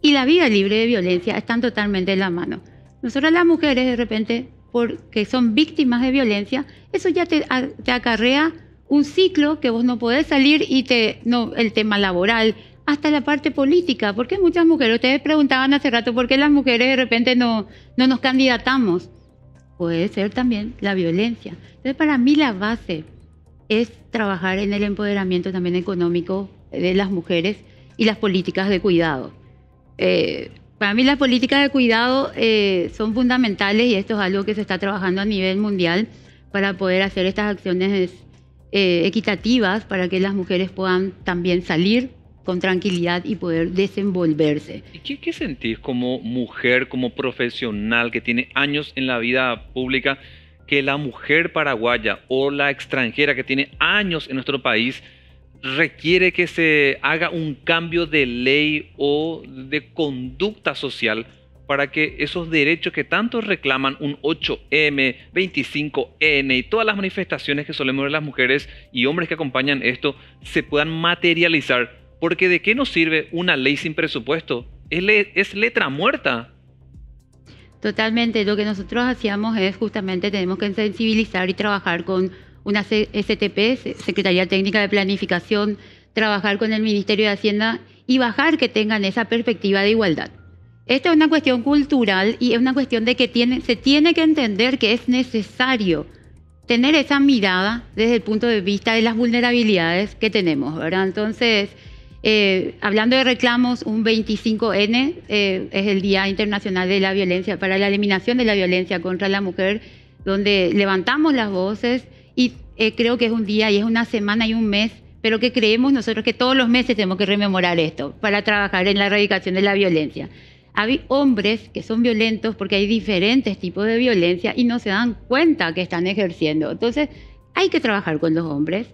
Y la vida libre de violencia están totalmente en la mano. Nosotras las mujeres, de repente, porque son víctimas de violencia, eso ya te acarrea un ciclo que vos no podés salir y el tema laboral, hasta la parte política. ¿Por qué muchas mujeres? Ustedes preguntaban hace rato por qué las mujeres de repente no nos candidatamos. Puede ser también la violencia. Entonces, para mí la base es trabajar en el empoderamiento también económico de las mujeres y las políticas de cuidado. Para mí las políticas de cuidado son fundamentales y esto es algo que se está trabajando a nivel mundial para poder hacer estas acciones equitativas para que las mujeres puedan también salir con tranquilidad y poder desenvolverse. ¿Y qué sentís como mujer, como profesional que tiene años en la vida pública, que la mujer paraguaya o la extranjera que tiene años en nuestro país requiere que se haga un cambio de ley o de conducta social para que esos derechos que tanto reclaman, un 8M, 25N y todas las manifestaciones que solemos ver las mujeres y hombres que acompañan esto, se puedan materializar? Porque ¿de qué nos sirve una ley sin presupuesto? Es letra muerta. Totalmente. Lo que nosotros hacíamos es justamente tenemos que sensibilizar y trabajar con una STP, Secretaría Técnica de Planificación, trabajar con el Ministerio de Hacienda y bajar que tengan esa perspectiva de igualdad. Esta es una cuestión cultural y es una cuestión de que se tiene que entender que es necesario tener esa mirada desde el punto de vista de las vulnerabilidades que tenemos, ¿verdad? Entonces, hablando de reclamos, un 25N es el Día Internacional de la Violencia, para la eliminación de la violencia contra la mujer, donde levantamos las voces y creo que es un día y es una semana y un mes, pero que creemos nosotros que todos los meses tenemos que rememorar esto para trabajar en la erradicación de la violencia. Hay hombres que son violentos porque hay diferentes tipos de violencia y no se dan cuenta que están ejerciendo. Entonces, hay que trabajar con los hombres.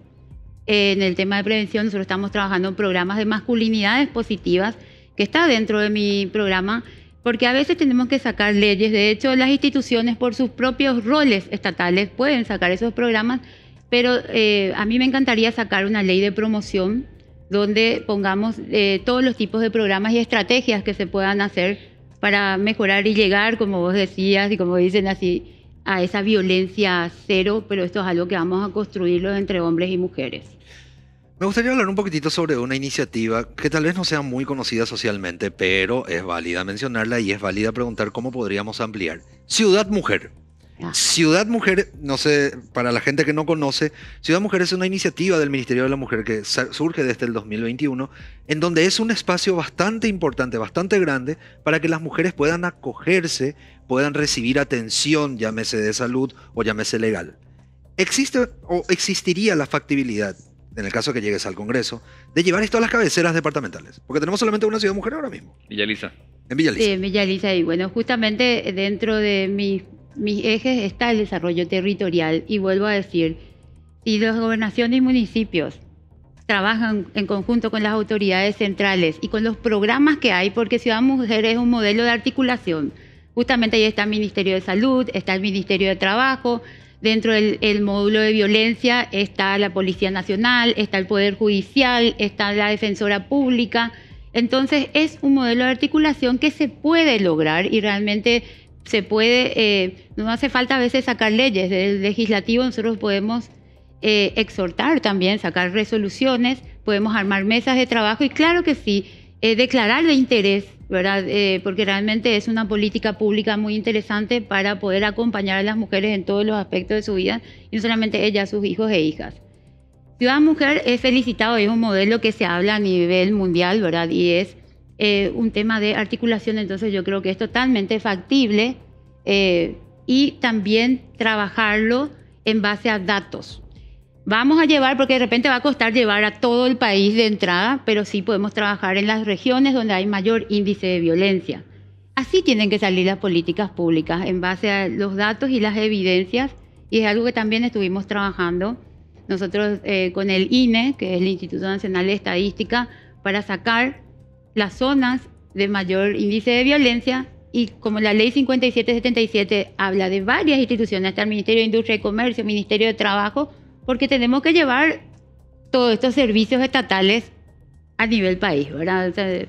En el tema de prevención, nosotros estamos trabajando en programas de masculinidades positivas, que está dentro de mi programa, porque a veces tenemos que sacar leyes. De hecho, las instituciones, por sus propios roles estatales, pueden sacar esos programas, pero a mí me encantaría sacar una ley de promoción donde pongamos todos los tipos de programas y estrategias que se puedan hacer para mejorar y llegar, como vos decías y como dicen así, a esa violencia cero, pero esto es algo que vamos a construirlo entre hombres y mujeres. Me gustaría hablar un poquitito sobre una iniciativa que tal vez no sea muy conocida socialmente, pero es válida mencionarla y es válida preguntar cómo podríamos ampliar. Ciudad Mujer. Ciudad Mujer, no sé, para la gente que no conoce, Ciudad Mujer es una iniciativa del Ministerio de la Mujer que surge desde el 2021, en donde es un espacio bastante importante, bastante grande, para que las mujeres puedan acogerse, puedan recibir atención, llámese de salud o llámese legal. ¿Existe o existiría la factibilidad, en el caso que llegues al Congreso, de llevar esto a las cabeceras departamentales? Porque tenemos solamente una Ciudad Mujer ahora mismo. Villa Elisa. En Villa Elisa. Sí, en Villa Elisa. Y bueno, justamente dentro de mis ejes está el desarrollo territorial. Y vuelvo a decir, si las gobernaciones y municipios trabajan en conjunto con las autoridades centrales y con los programas que hay, porque Ciudad Mujer es un modelo de articulación, Justamente ahí está el Ministerio de Salud, está el Ministerio de Trabajo, dentro del módulo de violencia está la Policía Nacional, está el Poder Judicial, está la Defensora Pública. Entonces es un modelo de articulación que se puede lograr y realmente se puede, no hace falta a veces sacar leyes. Del legislativo nosotros podemos exhortar también, sacar resoluciones, podemos armar mesas de trabajo y claro que sí, declarar de interés, ¿verdad? Porque realmente es una política pública muy interesante para poder acompañar a las mujeres en todos los aspectos de su vida y no solamente ellas, sus hijos e hijas. Ciudad Mujer es felicitado, es un modelo que se habla a nivel mundial, ¿verdad? Y es un tema de articulación, entonces yo creo que es totalmente factible y también trabajarlo en base a datos. Vamos a llevar, porque de repente va a costar llevar a todo el país de entrada, pero sí podemos trabajar en las regiones donde hay mayor índice de violencia. Así tienen que salir las políticas públicas, en base a los datos y las evidencias, y es algo que también estuvimos trabajando nosotros con el INE, que es el Instituto Nacional de Estadística, para sacar las zonas de mayor índice de violencia, y como la Ley 5777 habla de varias instituciones, está el Ministerio de Industria y Comercio, Ministerio de Trabajo, porque tenemos que llevar todos estos servicios estatales a nivel país, ¿verdad? O sea, de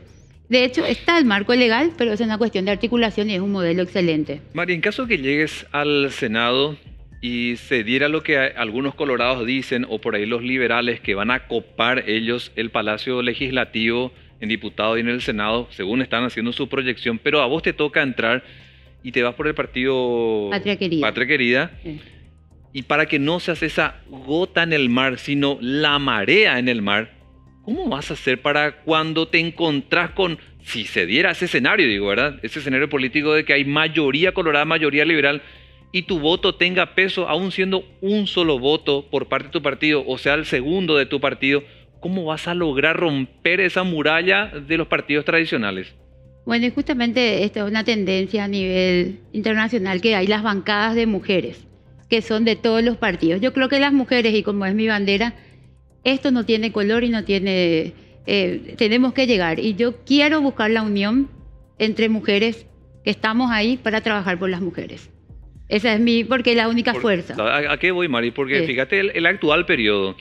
hecho, está el marco legal, pero es una cuestión de articulación y es un modelo excelente. María, en caso que llegues al Senado y se diera lo que algunos colorados dicen, o por ahí los liberales, que van a copar ellos el Palacio Legislativo en diputados y en el Senado, según están haciendo su proyección, pero a vos te toca entrar y te vas por el partido Patria Querida. Patria Querida. Sí. Y para que no seas esa gota en el mar, sino la marea en el mar, ¿cómo vas a hacer para cuando te encontrás con, si se diera ese escenario, digo, ¿verdad? Ese escenario político de que hay mayoría colorada, mayoría liberal, y tu voto tenga peso, aún siendo un solo voto por parte de tu partido, o sea, el segundo de tu partido, ¿cómo vas a lograr romper esa muralla de los partidos tradicionales? Bueno, y justamente esta es una tendencia a nivel internacional, que hay las bancadas de mujeres, que son de todos los partidos. Yo creo que las mujeres, y como es mi bandera, esto no tiene color y no tiene... tenemos que llegar. Y yo quiero buscar la unión entre mujeres que estamos ahí para trabajar por las mujeres. Esa es porque es la única fuerza. ¿A qué voy, Mari? Porque sí. Fíjate, el actual periodo,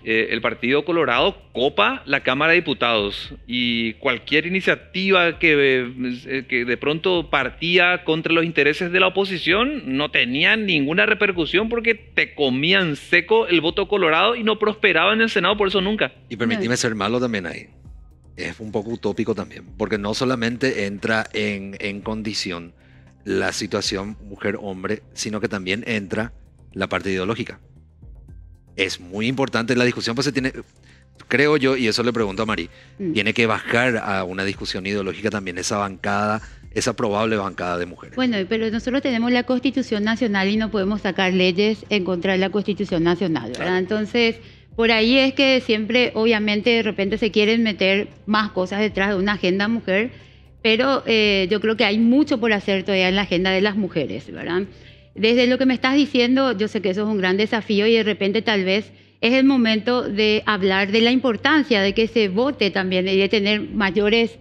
el Partido Colorado copa la Cámara de Diputados y cualquier iniciativa que de pronto partía contra los intereses de la oposición no tenía ninguna repercusión porque te comían seco el voto colorado y no prosperaba en el Senado por eso nunca. Y permíteme ser malo también ahí. Es un poco utópico también, porque no solamente entra en condición la situación mujer-hombre, sino que también entra la parte ideológica. Es muy importante la discusión, pues se tiene, creo yo, y eso le pregunto a Mari, tiene que bajar a una discusión ideológica también esa bancada, esa probable bancada de mujeres. Bueno, pero nosotros tenemos la Constitución Nacional y no podemos sacar leyes en contra de la Constitución Nacional, ¿verdad? Claro. Entonces, por ahí es que siempre, obviamente, de repente se quieren meter más cosas detrás de una agenda mujer, pero yo creo que hay mucho por hacer todavía en la agenda de las mujeres, ¿verdad? Desde lo que me estás diciendo, yo sé que eso es un gran desafío y de repente tal vez es el momento de hablar de la importancia de que se vote también y de tener mayores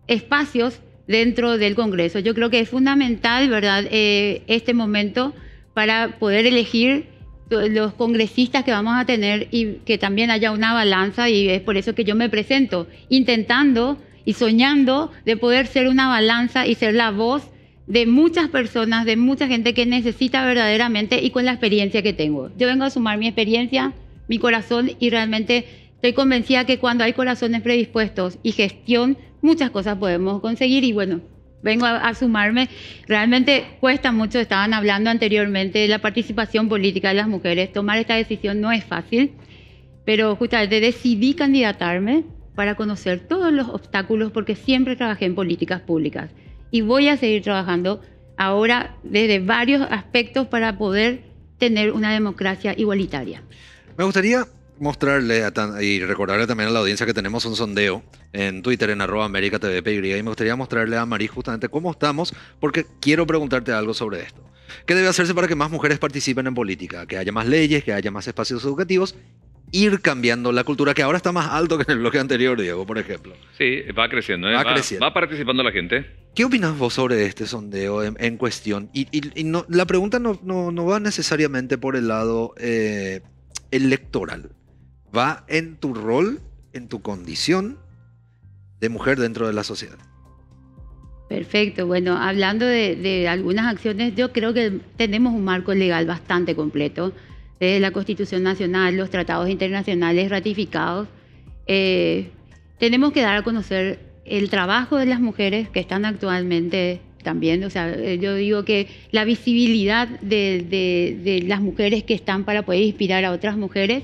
espacios dentro del Congreso. Yo creo que es fundamental, ¿verdad?, este momento para poder elegir los congresistas que vamos a tener y que también haya una balanza, y es por eso que yo me presento intentando y soñando de poder ser una balanza y ser la voz de muchas personas, de mucha gente que necesita verdaderamente y con la experiencia que tengo. Yo vengo a sumar mi experiencia, mi corazón, y realmente estoy convencida que cuando hay corazones predispuestos y gestión, muchas cosas podemos conseguir y bueno, vengo a sumarme. Realmente cuesta mucho, estaban hablando anteriormente de la participación política de las mujeres. Tomar esta decisión no es fácil, pero justamente decidí candidatarme para conocer todos los obstáculos, porque siempre trabajé en políticas públicas y voy a seguir trabajando ahora desde varios aspectos para poder tener una democracia igualitaria. Me gustaría mostrarle y recordarle también a la audiencia que tenemos un sondeo en Twitter en @AmericaTVPY, y me gustaría mostrarle a Mari justamente cómo estamos, porque quiero preguntarte algo sobre esto. ¿Qué debe hacerse para que más mujeres participen en política? Que haya más leyes, que haya más espacios educativos ir cambiando la cultura, que ahora está más alto que en el bloque anterior, Diego, por ejemplo? Sí, va creciendo, ¿eh? Va creciendo. Va participando la gente. ¿Qué opinas vos sobre este sondeo en cuestión? Y no, la pregunta no va necesariamente por el lado electoral. Va en tu rol, en tu condición de mujer dentro de la sociedad. Perfecto. Bueno, hablando de algunas acciones, yo creo que tenemos un marco legal bastante completo. Desde la Constitución Nacional, los tratados internacionales ratificados. Tenemos que dar a conocer el trabajo de las mujeres que están actualmente también. O sea, yo digo que la visibilidad de las mujeres que están para poder inspirar a otras mujeres.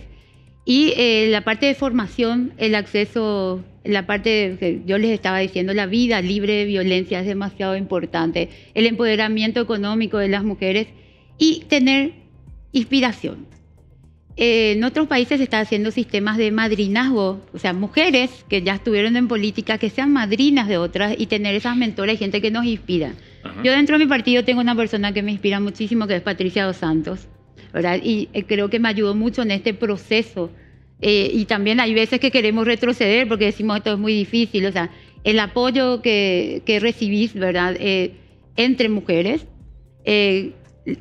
Y la parte de formación, el acceso, la parte que yo les estaba diciendo, la vida libre de violencia es demasiado importante. El empoderamiento económico de las mujeres y tener inspiración. En otros países se están haciendo sistemas de madrinazgo, o sea, mujeres que ya estuvieron en política, que sean madrinas de otras y tener esas mentoras y gente que nos inspira. Ajá. Yo dentro de mi partido tengo una persona que me inspira muchísimo, que es Patricia Dos Santos, ¿verdad? Y creo que me ayudó mucho en este proceso. Y también hay veces que queremos retroceder porque decimos esto es muy difícil. O sea, el apoyo que recibís, ¿verdad? Entre mujeres.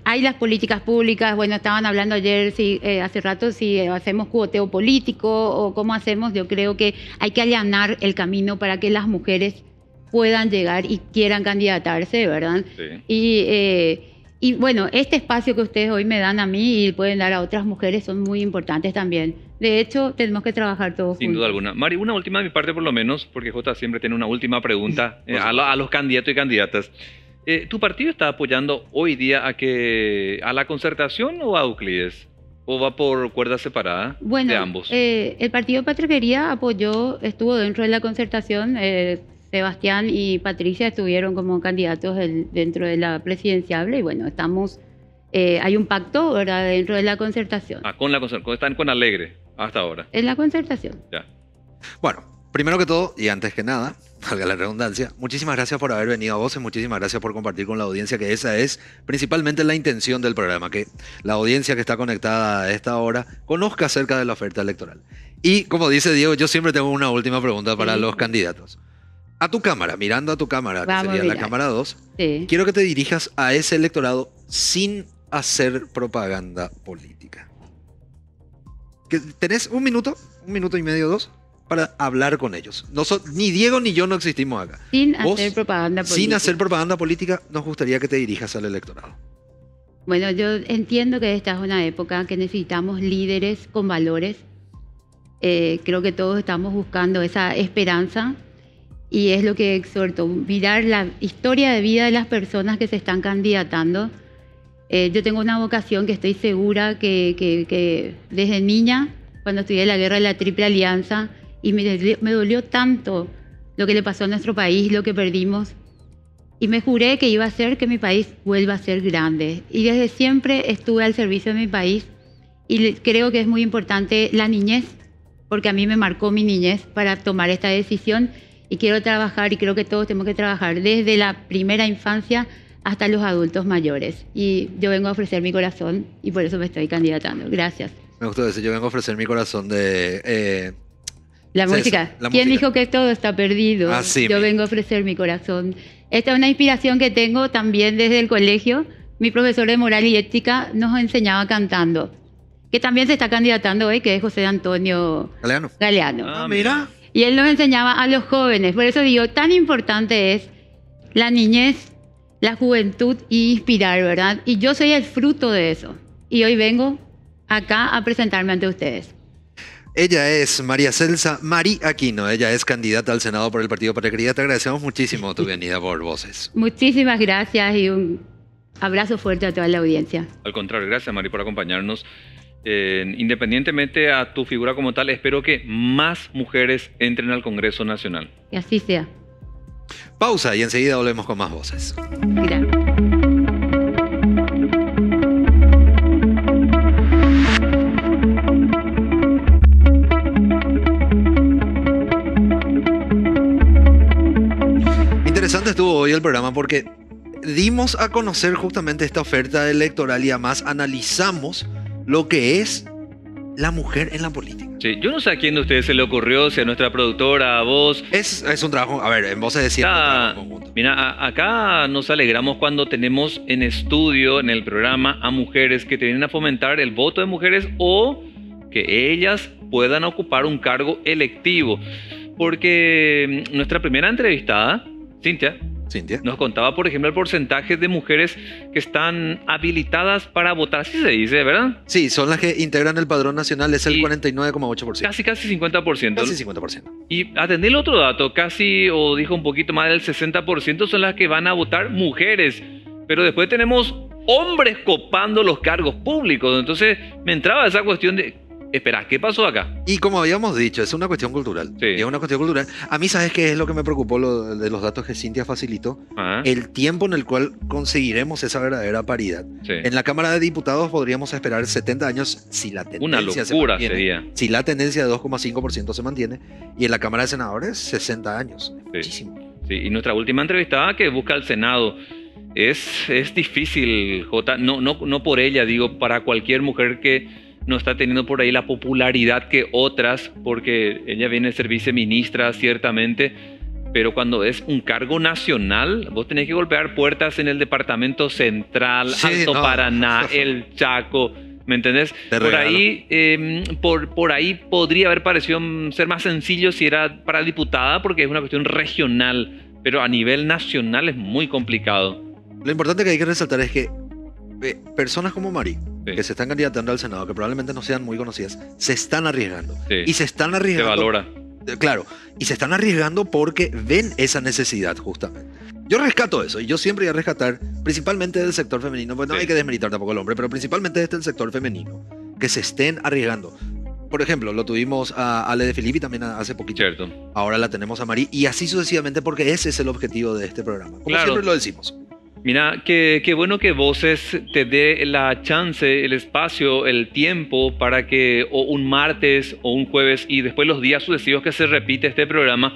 Hay las políticas públicas, bueno, estaban hablando ayer, hace rato, si hacemos cuoteo político o cómo hacemos. Yo creo que hay que allanar el camino para que las mujeres puedan llegar y quieran candidatarse, ¿verdad? Sí. Y bueno, este espacio que ustedes hoy me dan a mí y pueden dar a otras mujeres son muy importantes también. De hecho, tenemos que trabajar todos Sin juntos. duda alguna. Mari, una última de mi parte por lo menos, porque Jota siempre tiene una última pregunta a los candidatos y candidatas. ¿Tu partido está apoyando hoy día a la Concertación o a Euclides? ¿O va por cuerda separada Bueno, de ambos? El Partido Patriquería apoyó, estuvo dentro de la Concertación. Sebastián y Patricia estuvieron como candidatos dentro de la presidenciable y bueno, hay un pacto, ¿verdad?, dentro de la Concertación. Están con Alegre hasta ahora. En la Concertación. Ya. Bueno, primero que todo, y antes que nada, valga la redundancia, muchísimas gracias por haber venido a Voces, muchísimas gracias por compartir con la audiencia, que esa es principalmente la intención del programa, que la audiencia que está conectada a esta hora conozca acerca de la oferta electoral. Y como dice Diego, yo siempre tengo una última pregunta para los candidatos. A tu cámara, mirando a tu cámara, que sería la cámara 2, Sí. quiero que te dirijas a ese electorado sin hacer propaganda política. ¿Tenés un minuto y medio, 2, para hablar con ellos? Ni Diego ni yo no existimos acá. Sin Vos, hacer propaganda política. Sin hacer propaganda política, nos gustaría que te dirijas al electorado. Bueno, yo entiendo que esta es una época que necesitamos líderes con valores. Creo que todos estamos buscando esa esperanza y es lo que exhorto, mirar la historia de vida de las personas que se están candidatando. Yo tengo una vocación que estoy segura que desde niña, cuando estudié la guerra de la Triple Alianza, y me dolió tanto lo que le pasó a nuestro país, lo que perdimos, y me juré que iba a hacer que mi país vuelva a ser grande. Y desde siempre estuve al servicio de mi país y creo que es muy importante la niñez, porque a mí me marcó mi niñez para tomar esta decisión y quiero trabajar y creo que todos tenemos que trabajar desde la primera infancia hasta los adultos mayores. Y yo vengo a ofrecer mi corazón y por eso me estoy candidatando. Gracias. Me gustó decir, yo vengo a ofrecer mi corazón de... La César, música. la ¿Quién música. dijo que todo está perdido? Así Yo mismo. vengo a ofrecer mi corazón. Esta es una inspiración que tengo también desde el colegio. Mi profesor de moral y ética nos enseñaba cantando, que también se está candidatando hoy, que es José Antonio Galeano. Galeano. Ah, Mira. Y él nos enseñaba a los jóvenes. Por eso digo, tan importante es la niñez, la juventud y inspirar, ¿verdad? Y yo soy el fruto de eso. Y hoy vengo acá a presentarme ante ustedes. Ella es María Celsa Mari Aquino. Ella es candidata al Senado por el Partido Patriquería. Te agradecemos muchísimo tu venida por Voces. Muchísimas gracias y un abrazo fuerte a toda la audiencia. Al contrario, gracias Mari por acompañarnos. Independientemente a tu figura como tal, espero que más mujeres entren al Congreso Nacional. Que así sea. Pausa y enseguida volvemos con más Voces. Gracias. Interesante estuvo hoy el programa porque dimos a conocer justamente esta oferta electoral y además analizamos lo que es la mujer en la política. Sí, yo no sé a quién de ustedes se le ocurrió, si a nuestra productora, a vos. Es un trabajo, a ver, en Voces de Siempre, un trabajo conjunto. Mira, acá nos alegramos cuando tenemos en estudio, en el programa, a mujeres que te vienen a fomentar el voto de mujeres o que ellas puedan ocupar un cargo electivo. Porque nuestra primera entrevistada, Cintia, nos contaba, por ejemplo, el porcentaje de mujeres que están habilitadas para votar, así se dice, ¿verdad? Sí, son las que integran el padrón nacional, es el 49,8%. Casi 50%. Casi 50%. Y atendí el otro dato, casi, o dijo un poquito más del 60% son las que van a votar mujeres. Pero después tenemos hombres copando los cargos públicos. Entonces me entraba esa cuestión de... Espera, ¿qué pasó acá? Y como habíamos dicho, es una cuestión cultural. Sí. Es una cuestión cultural. A mí, ¿sabes qué es lo que me preocupó de los datos que Cintia facilitó? El tiempo en el cual conseguiremos esa verdadera paridad. Sí. En la Cámara de Diputados podríamos esperar 70 años si la tendencia una locura se mantiene. sería. Si la tendencia de 2,5% se mantiene. Y en la Cámara de Senadores, 60 años. Sí. Muchísimo. Sí, y nuestra última entrevistada que busca el Senado. Es difícil, Jota, no por ella, digo, para cualquier mujer que no está teniendo por ahí la popularidad que otras, porque ella viene a ser viceministra, ciertamente, pero cuando es un cargo nacional, vos tenés que golpear puertas en el Departamento Central, Sí, Alto no. Paraná, El Chaco, ¿me entendés? Te Por regalo. ahí, por ahí podría haber parecido ser más sencillo si era para diputada, porque es una cuestión regional, pero a nivel nacional es muy complicado. Lo importante que hay que resaltar es que personas como Mari, Sí. que se están candidatando al Senado, que probablemente no sean muy conocidas, se están arriesgando. Sí. Y se están Se arriesgando. valora. Claro, y se están arriesgando porque ven esa necesidad justamente. Yo rescato eso, y yo siempre voy a rescatar, principalmente del sector femenino, pues no Sí. hay que desmeritar tampoco al hombre, pero principalmente desde el sector femenino, que se estén arriesgando. Por ejemplo, lo tuvimos a Ale de Filippi también hace poquito. Cierto. Ahora la tenemos a Mari, y así sucesivamente, porque ese es el objetivo de este programa. Como Claro. siempre lo decimos. Mira, qué bueno que Voces te dé la chance, el espacio, el tiempo para que o un martes o un jueves y después los días sucesivos que se repite este programa,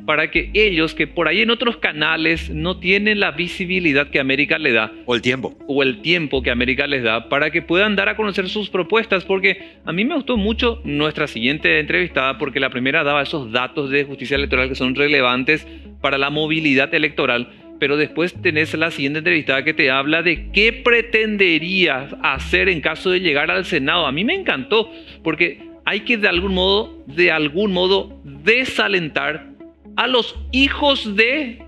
para que ellos que por ahí en otros canales no tienen la visibilidad que América le da O el tiempo. o el tiempo que América les da para que puedan dar a conocer sus propuestas, porque a mí me gustó mucho nuestra siguiente entrevistada porque la primera daba esos datos de justicia electoral que son relevantes para la movilidad electoral. Pero después tenés la siguiente entrevistada que te habla de qué pretenderías hacer en caso de llegar al Senado. A mí me encantó, porque hay que de algún modo desalentar a los hijos de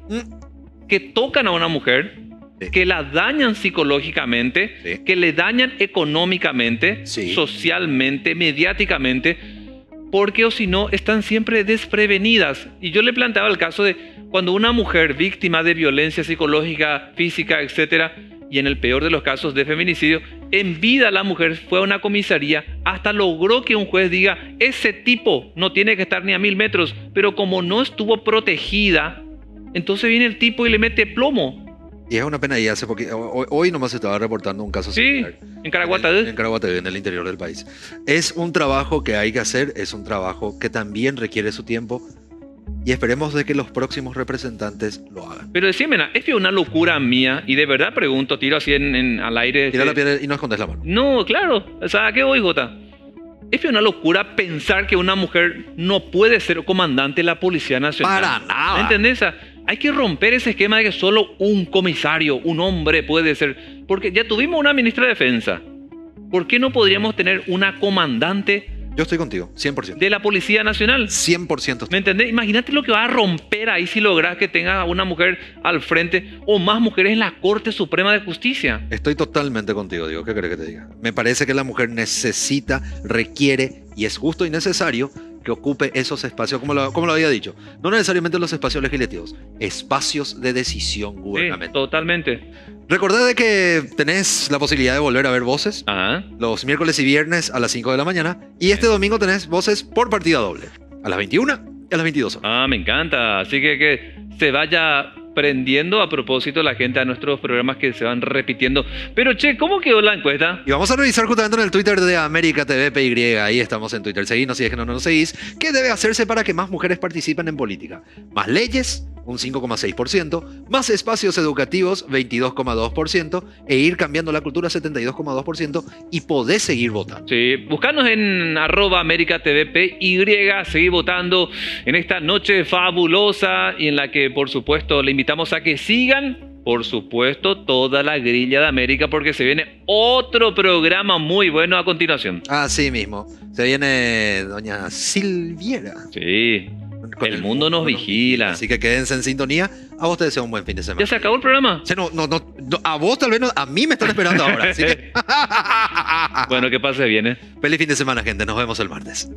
que tocan a una mujer, Sí. que la dañan psicológicamente, Sí. que le dañan económicamente, Sí. socialmente, mediáticamente, porque o si no están siempre desprevenidas. Y yo le planteaba el caso de cuando una mujer víctima de violencia psicológica, física, etcétera, y en el peor de los casos de feminicidio, en vida la mujer fue a una comisaría, hasta logró que un juez diga, ese tipo no tiene que estar ni a 1000 metros, pero como no estuvo protegida, entonces viene el tipo y le mete plomo. Y es una pena, y hace poquito, hoy nomás se estaba reportando un caso Sí, similar. en Caraguatá. En Caraguatá, en el interior del país. Es un trabajo que hay que hacer, es un trabajo que también requiere su tiempo, y esperemos de que los próximos representantes lo hagan. Pero decime, es que una locura mía, y de verdad pregunto, tiro así al aire. Tira la piedra y no escondes la mano. No, claro. O sea, ¿a qué voy, Jota? Es que una locura pensar que una mujer no puede ser comandante de la Policía Nacional. Para nada. ¿Me entendés? O sea, hay que romper ese esquema de que solo un comisario, un hombre puede ser. Porque ya tuvimos una ministra de Defensa. ¿Por qué no podríamos tener una comandante Yo estoy contigo, 100%. de la Policía Nacional? 100%. ¿Me entendés? Imagínate lo que va a romper ahí si logras que tenga una mujer al frente o más mujeres en la Corte Suprema de Justicia. Estoy totalmente contigo, Diego. ¿Qué crees que te diga? Me parece que la mujer necesita, requiere y es justo y necesario que ocupe esos espacios, como lo había dicho. No necesariamente los espacios legislativos, espacios de decisión Sí, gubernamental. totalmente. Recordad de que tenés la posibilidad de volver a ver Voces Ajá. los miércoles y viernes a las 5 de la mañana. Y este domingo tenés Voces por partida doble. A las 21 y a las 22 horas. Ah, me encanta. Así que se vaya prendiendo a propósito la gente a nuestros programas que se van repitiendo. Pero che, ¿cómo quedó la encuesta? Y vamos a revisar justamente en el Twitter de América TV PY. Ahí estamos en Twitter. Seguinos si es que no nos seguís. ¿Qué debe hacerse para que más mujeres participen en política? ¿Más leyes un 5,6%, más espacios educativos, 22,2%, e ir cambiando la cultura, 72,2%, y podés seguir votando. Sí, buscanos en @AmericaTVPY, seguir votando en esta noche fabulosa y en la que, por supuesto, le invitamos a que sigan, por supuesto, toda la grilla de América, porque se viene otro programa muy bueno a continuación. Así mismo. Se viene doña Silviera. Sí, Con el mundo nos vigila. Así que quédense en sintonía. A vos te deseo un buen fin de semana. ¿Ya se acabó el programa? O sea, no, a vos tal vez no, a mí me están esperando ahora. Así que... Bueno, que pase bien, ¿eh? Feliz fin de semana, gente. Nos vemos el martes.